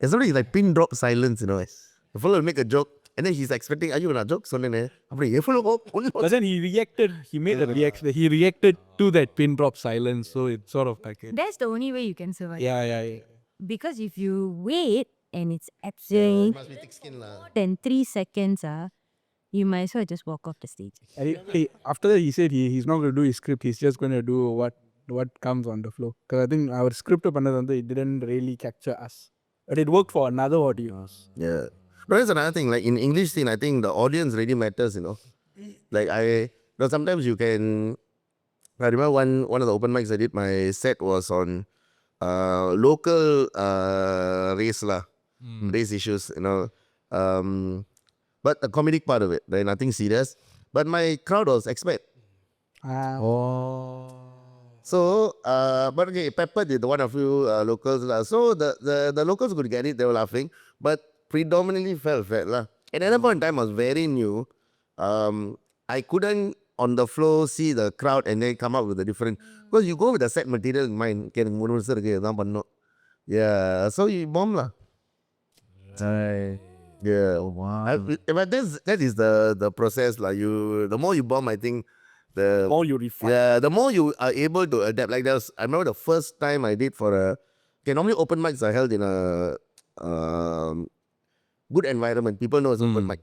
It's something like pin drop silence, The fellow will make a joke and then he's expecting, are you gonna joke? சொன்னேனே அப்படி எவ்வளோ but then he reacted. He made a reaction. He reacted to that pin drop silence. So it's sort of like That's the only way you can survive. yeah. Because if you wait and it's absolutely must be thick skin lah. more than 3 seconds, you might as well just walk off the stage. And after that, he said he's not going to do his script. He's just going to do what comes on the floor. Because I think our script it didn't really capture us. But it worked for another audience. Yeah. But that's another thing. Like in English scene, I think the audience really matters, Like sometimes you can. I remember one of the open mics I did. My set was on local race lah, race issues, but the comedic part of it, right? Nothing serious. But my crowd was expat. So, but okay, Pepper did one of few locals lah. So the locals could get it. They were laughing, but predominantly felt fat lah. At another point in time, I was very new. I couldn't on the floor see the crowd and then come up with a different. Because you go with the set material in mind. Yeah, so you bomb lah. Yeah. wow. But that is the process lah. The more you bomb, I think the More you refine. yeah, the more you are able to adapt. Like I remember the first time I did for normally open mics are held in a good environment. People know it's open mic.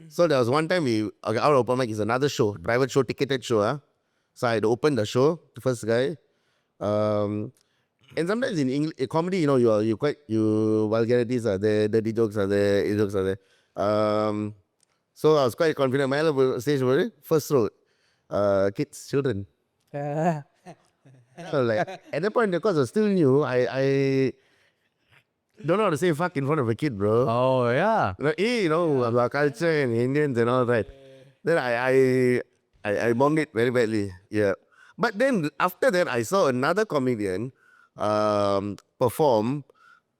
So there was one time our open mic is another show, private show, ticketed show. So I had opened the show, the first guy. And sometimes in English, comedy, you vulgarities are there, dirty jokes are there, jokes are there. So I was quite confident. My stage first row, kids, children. So like at that point, because I was still new, I don't know how to say fuck in front of a kid, bro. Oh yeah. Like, our culture and Indians and all that. Then I bombed it very badly. Yeah. But then after that, I saw another comedian perform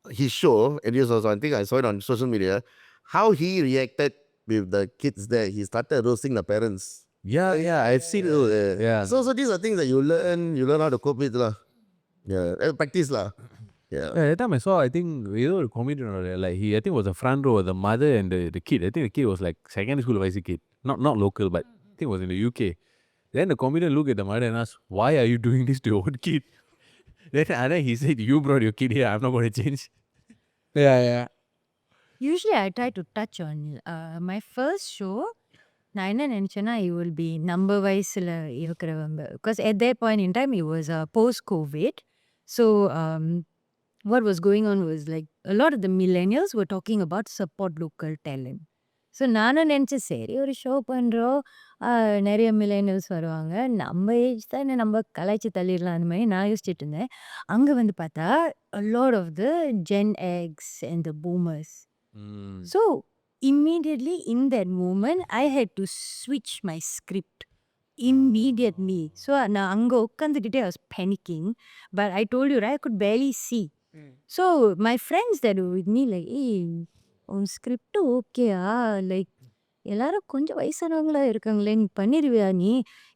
his show. And this was, I think I saw it on social media. How he reacted with the kids there. He started roasting the parents. Yeah, I've seen it. Yeah. So these are things that you learn how to cope with lah. Yeah, practice lah. Yeah. That time I saw, I think, a comedian like I think it was the front row, the mother and the kid. I think the kid was like secondary school advisor kid. Not local, but I think it was in the UK. Then the comedian look at the mother and ask, why are you doing this to your own kid? Then he said, you brought your kid here, I'm not going to change. Yeah. Usually I try to touch on my first show. நான் என்ன நினைச்சேன்னா it will be number wiseல இருக்கிறவங்க because at that point in time it was post COVID. So what was going on was like a lot of the millennials were talking about support local talent. So நானும் நினச்சேன் சரி ஒரு show பண்ணுறோம் நிறைய millennials வருவாங்க நம்ம age தான் நம்ம கலாய்ச்சி தள்ளிடலாம் அந்த மாதிரி நான் யோசிச்சுட்டு இருந்தேன் அங்கே வந்து பார்த்தா a lot of the Gen X and the boomers. So immediately in that moment I had to switch my script immediately. So நான் அங்கே உட்காந்துக்கிட்டே I was panicking, but I told you right, I could barely see. So my friends that were with me like, hey, உன் script ஓகேயா like எல்லாரும் கொஞ்சம் வயசானவங்களா இருக்காங்களே நீ பண்ணிடுவியா நீ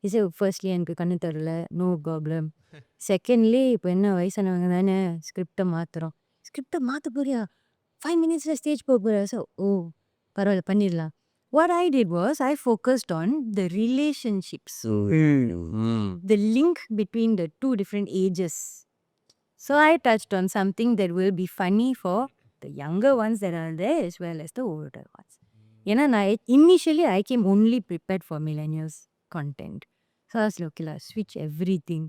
இசை ஃபர்ஸ்ட்லி எனக்கு கண்ணு தரல நோ ப்ராப்ளம் செகண்ட்லி இப்போ என்ன வயசானவங்க தானே ஸ்கிரிப்டை மாற்ற போறியா 5 minutes ஸ்டேஜ் போக போறியா ஸோ ஓ பரவாயில்ல பண்ணிடலாம். What I did was I focused on the relationships, the link between the two different ages. So I touched on something that will be funny for the younger ones that are there as well as the older ones. ஏன்னா நான் initially I came only prepared for millennials content. So I was like, okay, switch everything.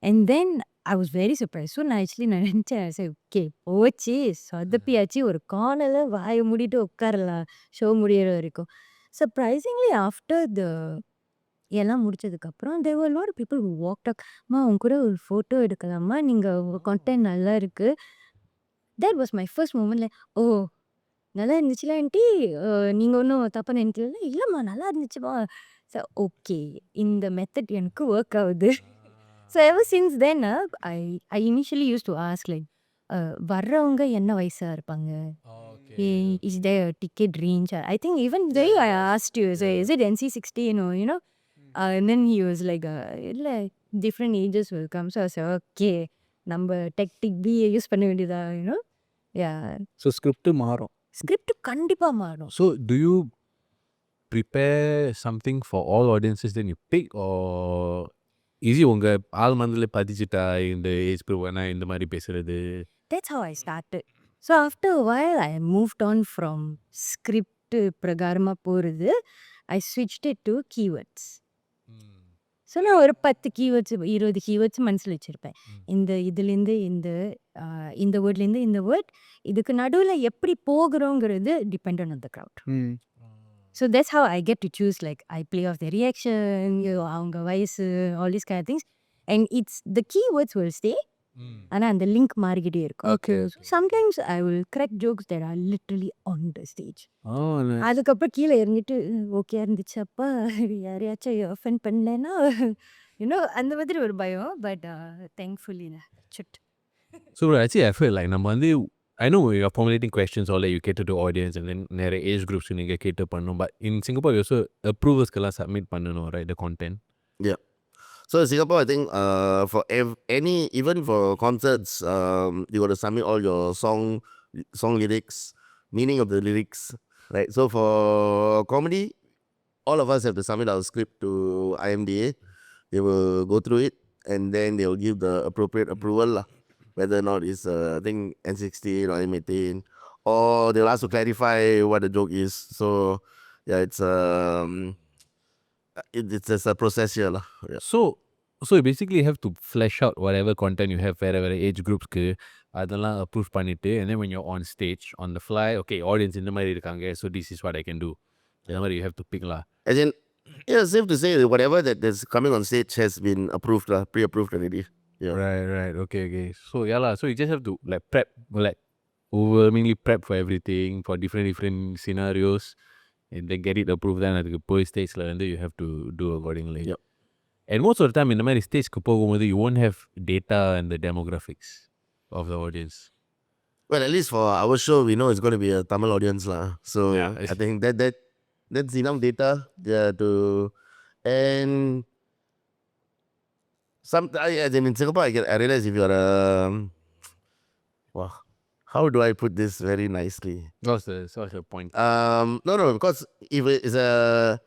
And then I was very surprised. So நான் actually நான் நினச்சேன் I said, okay, போச்சு சொதப்பியாச்சு ஒரு கார்னரில் வாயை மூடிட்டு உட்காரலாம் ஷோ முடியிற வரைக்கும். Surprisingly after the எல்லாம் முடிச்சதுக்கப்புறம் there were a lot of people who walked up, அம்மா உங்க கூட ஒரு ஃபோட்டோ எடுக்கலாமா நீங்கள் உங்கள் கான்டென்ட் நல்லா இருக்கு. That was my first moment like, ஓ நல்லா இருந்துச்சுல ஆண்டி நீங்கள் ஒன்றும் தப்பாக நினைக்கல இல்லைம்மா நல்லா இருந்துச்சுமா. ஸோ ஓகே இந்த மெத்தட் எனக்கு ஒர்க் ஆகுது. So ever since then I initially use to ask like வர்றவங்க என்ன வயசாக இருப்பாங்க, is there ticket range. I think even they I asked you is it NC-16 or you know and then he was like இல்லை different ages will come. So I said okay நம்ம டெக்டிக் B use பண்ண வேண்டியதா you know. Yeah so script மாறும். Script கண்டிப்பாக மாறும். So do you prepare something for all audiences then you pick, or is it உங்க ஆள் மனதில் பதிச்சுட்டா இந்த ஏஜ் ப்ரூவனா இந்த மாதிரி பேசுறது? That's how I started. So after a while I moved on from script பிரகாரமாக போகிறது. I switched it to keywords. So நான் ஒரு 10 கீவேர்ட்ஸ் 20 கீவேர்ட்ஸ் மனசில் வச்சுருப்பேன். இதுலேருந்து இந்த வேர்ட்லேருந்து இந்த வேர்ட் இதுக்கு நடுவில் எப்படி போகிறோங்கிறது depend on the crowd. So that's how I get to choose like I play of the reaction அவங்க வயசு all these kind things and it's the keywords will stay. ஆனால் அந்த லிங்க் மாறிக்கிட்டே இருக்கும். Okay. Sometimes I will crack jokes that are literally on the stage. Oh, nice. அதுக்கப்புறம் கீழே இறங்கிட்டு okay இருந்துச்சு அப்பா யாரையாச்சும் ஆஃபன் பண்ணேன்னா யூனோ அந்த மாதிரி ஒரு பயம். But thankfully should. So actually I feel like நம்ம வந்து I know you're formulating questions all that you cater to audience and then நிறைய ஏஜ் குரூப்ஸ் நீங்கள் cater பண்ணணும். But in Singapore you also approversக்கெல்லாம் submit பண்ணணும், right, the content? Yeah. So in Singapore, I think for even for concerts, you got to submit all your song lyrics, meaning of the lyrics, right? So for comedy, all of us have to submit our script to IMDA. They will go through it and then they will give the appropriate approval lah, whether or not it's I think N16 or M18, or they'll ask to clarify what the joke is. So yeah, it's just a process here lah. Yeah. So you basically have to flesh out whatever content you have வேற age groupsக்கு அதெல்லாம் approve பண்ணிட்டு and then when you're on stage on the fly, okay, audience இந்த மாதிரி இருக்காங்க, so this is what I can do. இந்த மாதிரி you have to pick lah. As in, yeah, safe to say that whatever that is coming on stage has been approved lah, pre-approved already. Yeah. Right. Okay. So yeah lah. So you just have to like prep, like overwhelmingly prep for everything, for different scenarios, and then get it approved. Then அதுக்கு போய் stageல வந்து you have to do accordingly. Yep. And most of the time இந்த மாதிரி ஸ்டேஜ்க்கு போகும்போது you won't have data and the demographics of the audience. Well, at least for our show, we know it's going to be a Tamil audience lah. So Yeah. I think that's enough data. Yeah, and in Singapore, I realize if you're wow, how do I put this very nicely? What's the point? No, because if it's a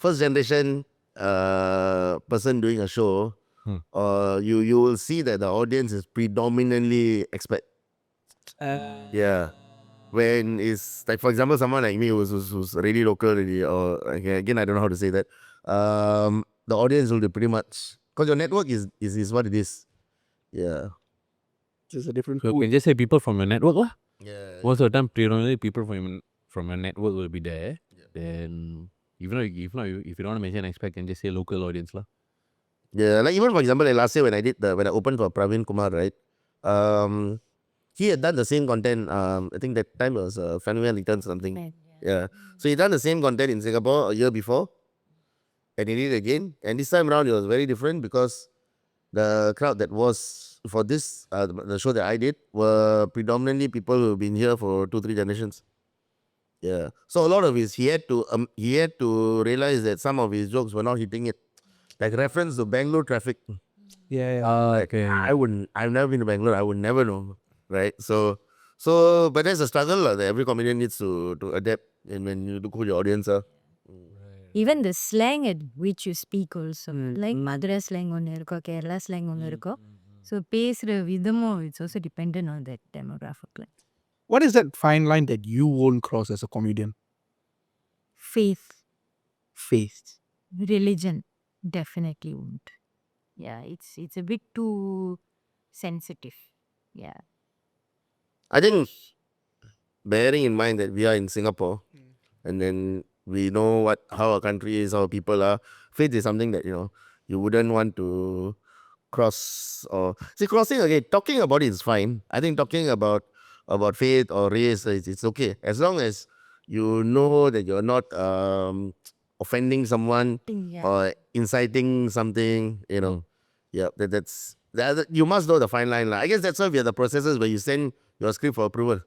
first generation person doing a show, you will see that the audience is predominantly expat. Yeah. When it's like, for example, someone like me who's really local already, or again, I don't know how to say that. The audience will be pretty much, because your network is what it is. Yeah. It's a different So you pool. can just say people from your network lah. Yeah. Most of the time, predominantly people from your network will be there. Then if you don't want to mention expat, can just say local audience lah. Yeah, like even for example, like last year when I opened for Praveen Kumar, right? He had done the same content. I think that time it was Family Returns something. Yeah. So he done the same content in Singapore a year before, and he did it again. And this time around, it was very different because the crowd that was for this the show that I did were predominantly people who've been here for 2-3 generations. Yeah. So a lot of his he had to realize that some of his jokes were not hitting it. Like reference to Bangalore traffic. Yeah. Okay. I've never been to Bangalore. I would never know. Right. So but there's a struggle that every comedian needs to adapt, and when you look who your audience are. Even the slang at which you speak also. Like Madura slang ஒன்று இருக்கும், Kerala slang ஒன்று இருக்கும். So பேசுகிற விதமும் it's also dependent on that demographic. What is that fine line that you won't cross as a comedian? Faith, Faith. religion, definitely won't. Yeah, it's a bit too sensitive. Yeah. I think bearing in mind that we are in Singapore, and then we know how our country is, how people are, faith is something that you wouldn't want to cross. Or see, crossing, okay, talking about it is fine. I think talking about faith or race, it's okay as long as you know that you're not offending someone Yeah. or inciting something. Yeah, that's you must know the fine line lah. I guess that's why we have the processes where you send your script for approval.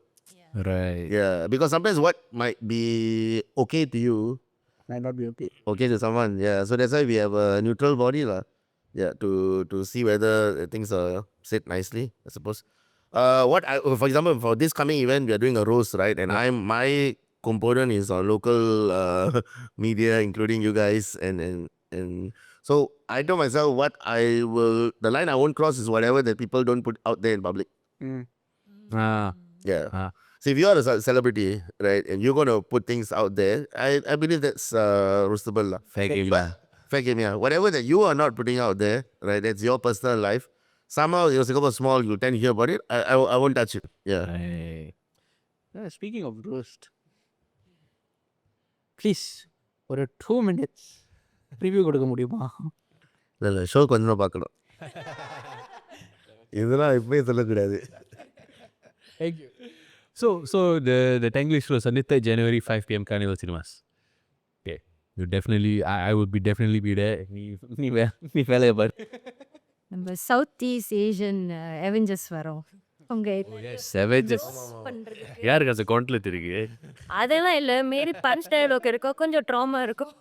Right. Yeah, because sometimes what might be okay to you Might not be okay. okay to someone. Yeah, so that's why we have a neutral body lah. Yeah, to see whether things are said nicely, I suppose. For example, for this coming event, we are doing a roast, right? And my component is on local media, including you guys, and so I told myself the line I won't cross is whatever that people don't put out there in public. Ah. Yeah. Ah. So if you are a celebrity, right, and you're going to put things out there, I believe that's roastable lah. Fair game lah. Fair game, yeah. Whatever that you are not putting out there, right, that's your personal life. Somehow, Singapore small, you tend to hear about it. I won't touch it. Yeah. Right. Speaking of roast, please, for 2 minutes, preview கொடுக்க முடியுமா? இல்லை show கொஞ்சம் பார்க்கணும். இதெல்லாம் இப்பவே சொல்லக்கூடாது. Thank you. So the Tanglish show Sunday 3rd January 5 p.m. Carnival Cinemas. Okay. You definitely I would definitely be there. நீ வேலைய பாரு. நம்ம சவுத் ஈஸ்ட் ஏஷியன் அவெஞ்சர்ஸ் வரோம் உங்க யாருக்கு அந்த கான்ட்லெட் இருக்கு? அதெல்லாம் இல்லை, மேரி பஞ்ச் டயலாக் இருக்கும், கொஞ்சம் ட்ராமா இருக்கும்.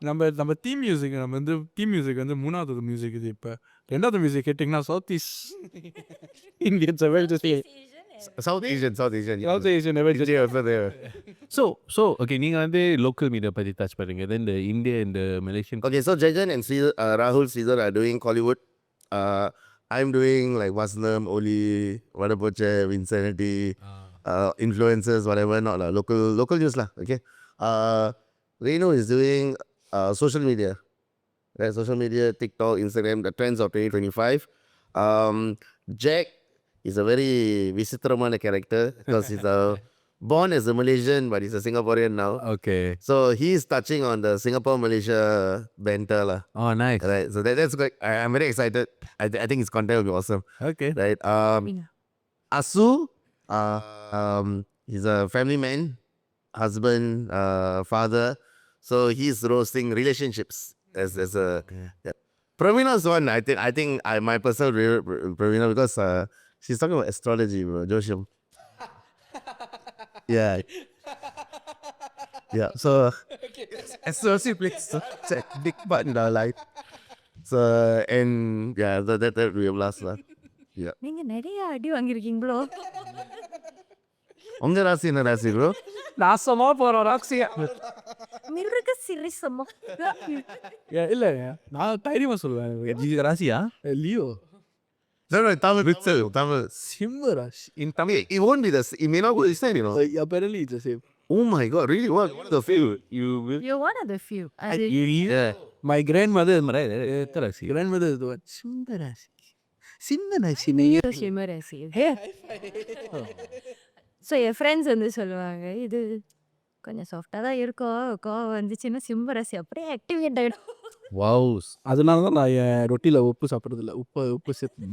நம்ம தீம் மியூசிக் தீம் மியூசிக் வந்து 3வது மியூசிக் இது. இப்போ 2வது மியூசிக் கேட்டிங்கன்னா south east Indians South Asian. South Asian So okay, நீங்கள் வந்து local media பற்றி touch பண்ணுங்க. Then the India and the Malaysian. Okay, so Jajan and Rahul Sridhar are doing Hollywood. I'm doing like Vasnam, Oli, Vada, Poche, Vincenity, influencers, whatever, not lah. Local news lah. Okay. Renu is doing social media. Right, social media, TikTok, Instagram, the trends of 2025. Jack is a very visitramana character because he's born as a Malaysian, but he's a Singaporean now. Okay. So he's touching on the Singapore-Malaysia banter lah. Oh, nice. Right, so that's great. I'm very excited. I think his content will be awesome. Okay. Right. Asu, he's a family man, husband, father. So he's roasting relationships as a. Yeah. Praveena's one. I think my personal favorite Praveena because she's talking about astrology, bro. Josham. Yeah. Yeah. So astrology plays such a big part in our life. So and yeah, that will be a blast lah. Yeah. நீங்க நிறைய அடி வாங்கியிருக்கீங்களோ? உங்க ராசி என்ன ராசி bro? நாசமா போறோம் ராசியா. மிருக சிரிசமா இல்லை நான் தைரியமாக சொல்லுவேன் ராசியா லியோ No, Tamil. சிம்ம ராசி In Tamil, it won't be it may not go this time, you know. apparently it's the same. Oh my God, really? What? One of the few. You will. you're one of the few அது Yeah. My grandmother ராசி grandmother is the one சிம்ம ராசி சிம்ம ராசி நெய்ய சிம்மராசி so என் friends வந்து சொல்லுவாங்க இது கொஞ்சம் சாஃப்டாக தான் இருக்கும் கோவம் வந்துச்சுன்னா சிம்மராசி அப்படியே ஆக்டிவேட் ஆகிடும் வாவ் அதனால தான் நான் என் ரொட்டியில் உப்பு சாப்பிட்றதில்ல உப்பு சேர்த்து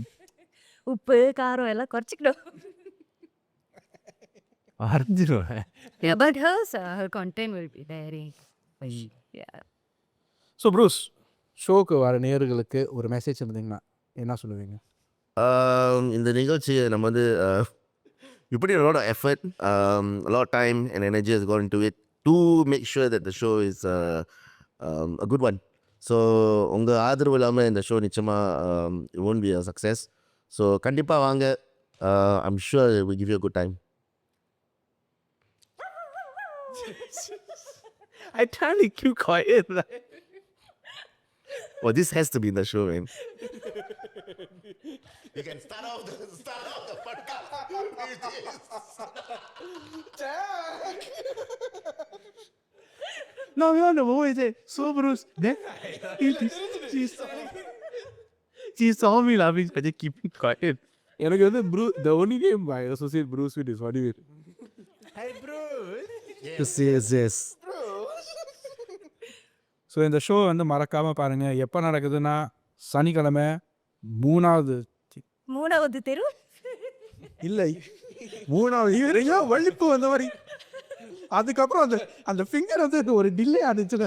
உப்பு காரம் எல்லாம் குறைச்சிக்கிடும் அரைஞ்சிருவேன் but her content will be very yeah. So Bruce ஷோக்கு வர நேயர்களுக்கு ஒரு மெசேஜ் இருந்தீங்கன்னா என்ன சொல்லுவீங்க இந்த நிகழ்ச்சியை நம்ம வந்து you put in a lot of effort, a lot of time and energy has gone into it to make sure that the show is a good one. So உங்கள் ஆதரவு இல்லாமல் இந்த ஷோ நிச்சயமாக it won't be a success. So கண்டிப்பாக வாங்க. I'm sure it will give you a good time. I trying to keep quiet. Well, this has to be in the show, man. You can start off the podcast with this. No, we want to always say, so Bruce, then she saw me laughing, so just keep it quiet. எனக்கு வந்து the only name I associate Bruce with is Vadivel. Hey Bruce. Yes. So இந்த show வந்து மறக்காமல் பாருங்கள். எப்போ நடக்குதுன்னா சனிக்கிழமை மூணாவது தெரு இல்லை 3வது வள்ளிப்பு வந்த மாதிரி அதுக்கப்புறம் அந்த ஃபிங்கர் வந்து ஒரு டிலே ஆனிச்சுல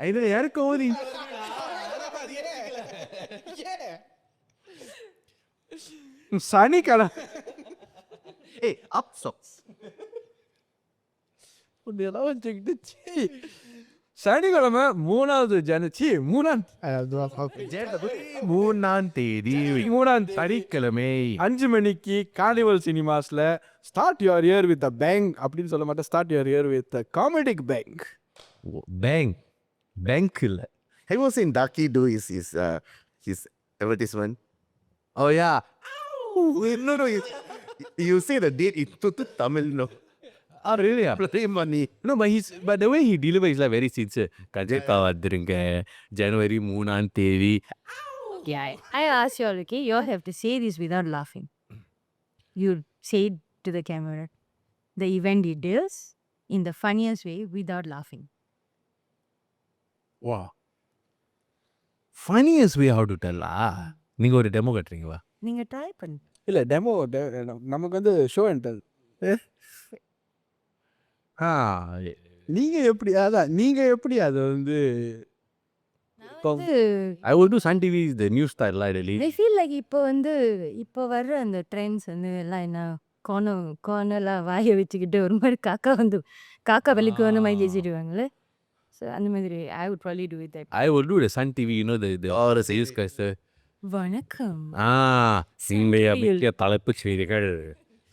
இதில் இறக்கும் போது சனிக்கிழமை hey, up socks. சனிக்கிழமை 3வது ஜனவரி 3ஆம் தேதி சனிக்கிழமை 5 மணிக்கு கார்னிவல் சினிமாஸில் start your year with a bang அப்படின்னு சொல்ல மாட்டேன், start your year with a comedic bang. Bang இல்லை. Have you seen Ducky do his advertisement? Oh yeah. No. You say the date in Tamil, no. Oh really? Play money. No, but the way he delivers is like very sincere. கஜேக்கா வந்துருங்க ஜனவரி 3ஆம் தேதி. Yeah, I asked you all, okay, you all have to say this without laughing. You say it to the camera. The event details in the funniest way without laughing. வா Funniest way how to tell நீங்கள் ஒரு demo கட்டுறீங்களா? நீங்க try பண்ணு. இல்லை demo நமக்கு வந்து show and tell. நீங்கள் எப்படி அதை வந்து I will do Sun TV the news style really. I feel like இப்போ வர்ற அந்த ட்ரெண்ட்ஸ் வந்து எல்லாம் என்ன கோணலாம் வாயை வச்சுக்கிட்டு ஒரு மாதிரி காக்கா வெளிக்கு வந்து மாதிரி பேசிடுவாங்களே. ஸோ அந்த மாதிரி I would probably do it that. I will do the Sun TV, you know the sales guys. வணக்கம். இன்றைய முக்கிய தலைப்பு செய்திகள்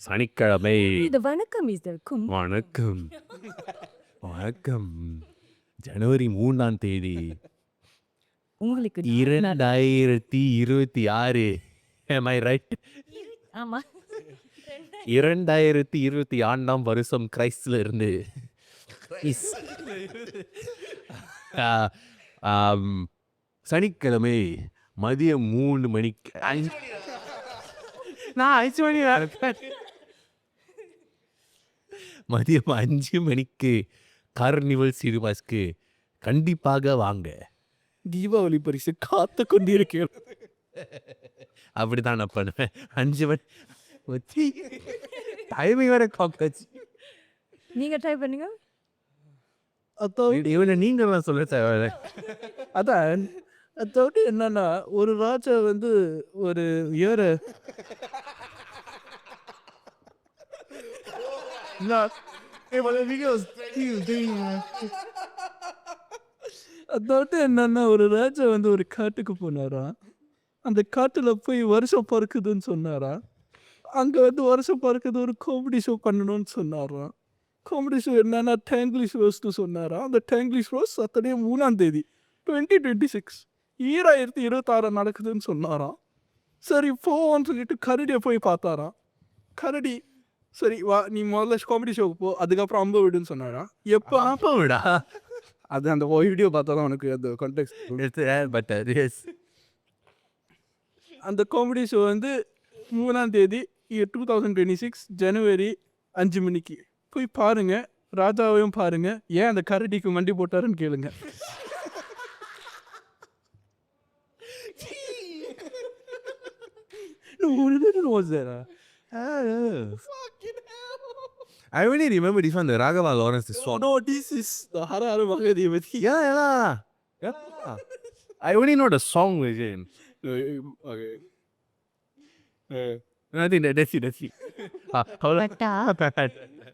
சனிக்கிழமை. இந்த வணக்கம் இஸ் த கும். வணக்கம் ஜனவரி 3ஆம் தேதி உங்களுக்கு 2026. Am I right? ஆமா 2026ஆம் வருஷம் கிரைஸ்ட்ல இருந்து சனிக்கிழமை மதியம் 3 மணிக்கு நான் 5 மணி மதியம் 5 மணிக்கு கார்னிவல் சினிமாஸ்க்கு கண்டிப்பாக வாங்க. தீபாவளி பரிசு காத்து கொண்டிருக்கிறேன். அப்படிதான் நான் பண்ணுவேன். 5 மணி டைமிங் வேற காக்காச்சு. நீங்க ட்ரை பண்ணுங்க. இவனை நீங்கள்லாம் சொல்ல தேவை. அதான் அதோட என்னன்னா ஒரு ராஜா வந்து ஒரு இயரை அதோட என்னன்னா ஒரு ராஜா வந்து ஒரு காட்டுக்கு போனாராம். அந்த காட்டுல போய் வருஷம் பிறக்குதுன்னு சொன்னாராம். அங்க வந்து வருஷம் பிறக்குது ஒரு காமெடி ஷோ பண்ணணும்னு சொன்னாராம். காமெடி ஷோ என்னன்னா டேங்கிலிஷ் ரோஸ்ட்டு சொன்னாரா. அந்த டேங்கிலிஷ் ரோஸ் சாட்டர்டே 3ஆம் தேதி 2026 2026 நடக்குதுன்னு சொன்னாராம். சரி போவோன்னு சொல்லிட்டு கரடியை போய் பார்த்தாராம். கரடி சரி வா நீ முதல்ல காமெடி ஷோக்கு போ, அதுக்கப்புறம் அம்பு விடுன்னு சொன்னாராம். எப்போ அப்பா விடா அது அந்த வீடியோ பார்த்தா தான் உனக்கு அந்த கான்டெக்ட். பட் எஸ் அந்த காமெடி ஷோ வந்து 3ஆம் தேதி 2026 ஜனவரி 5 மணிக்கு போய் பாருங்க. ராஜாவையும் பாருங்க. ஏன் அந்த கரடிக்கு மண்டி போட்டாருன்னு கேளுங்க. Was there? I only remember this one, the Raghava Lawrence song. No, this is the Hara Hara Mahadevati. Yeah. I only know the song version. Okay. I think that's it. Patta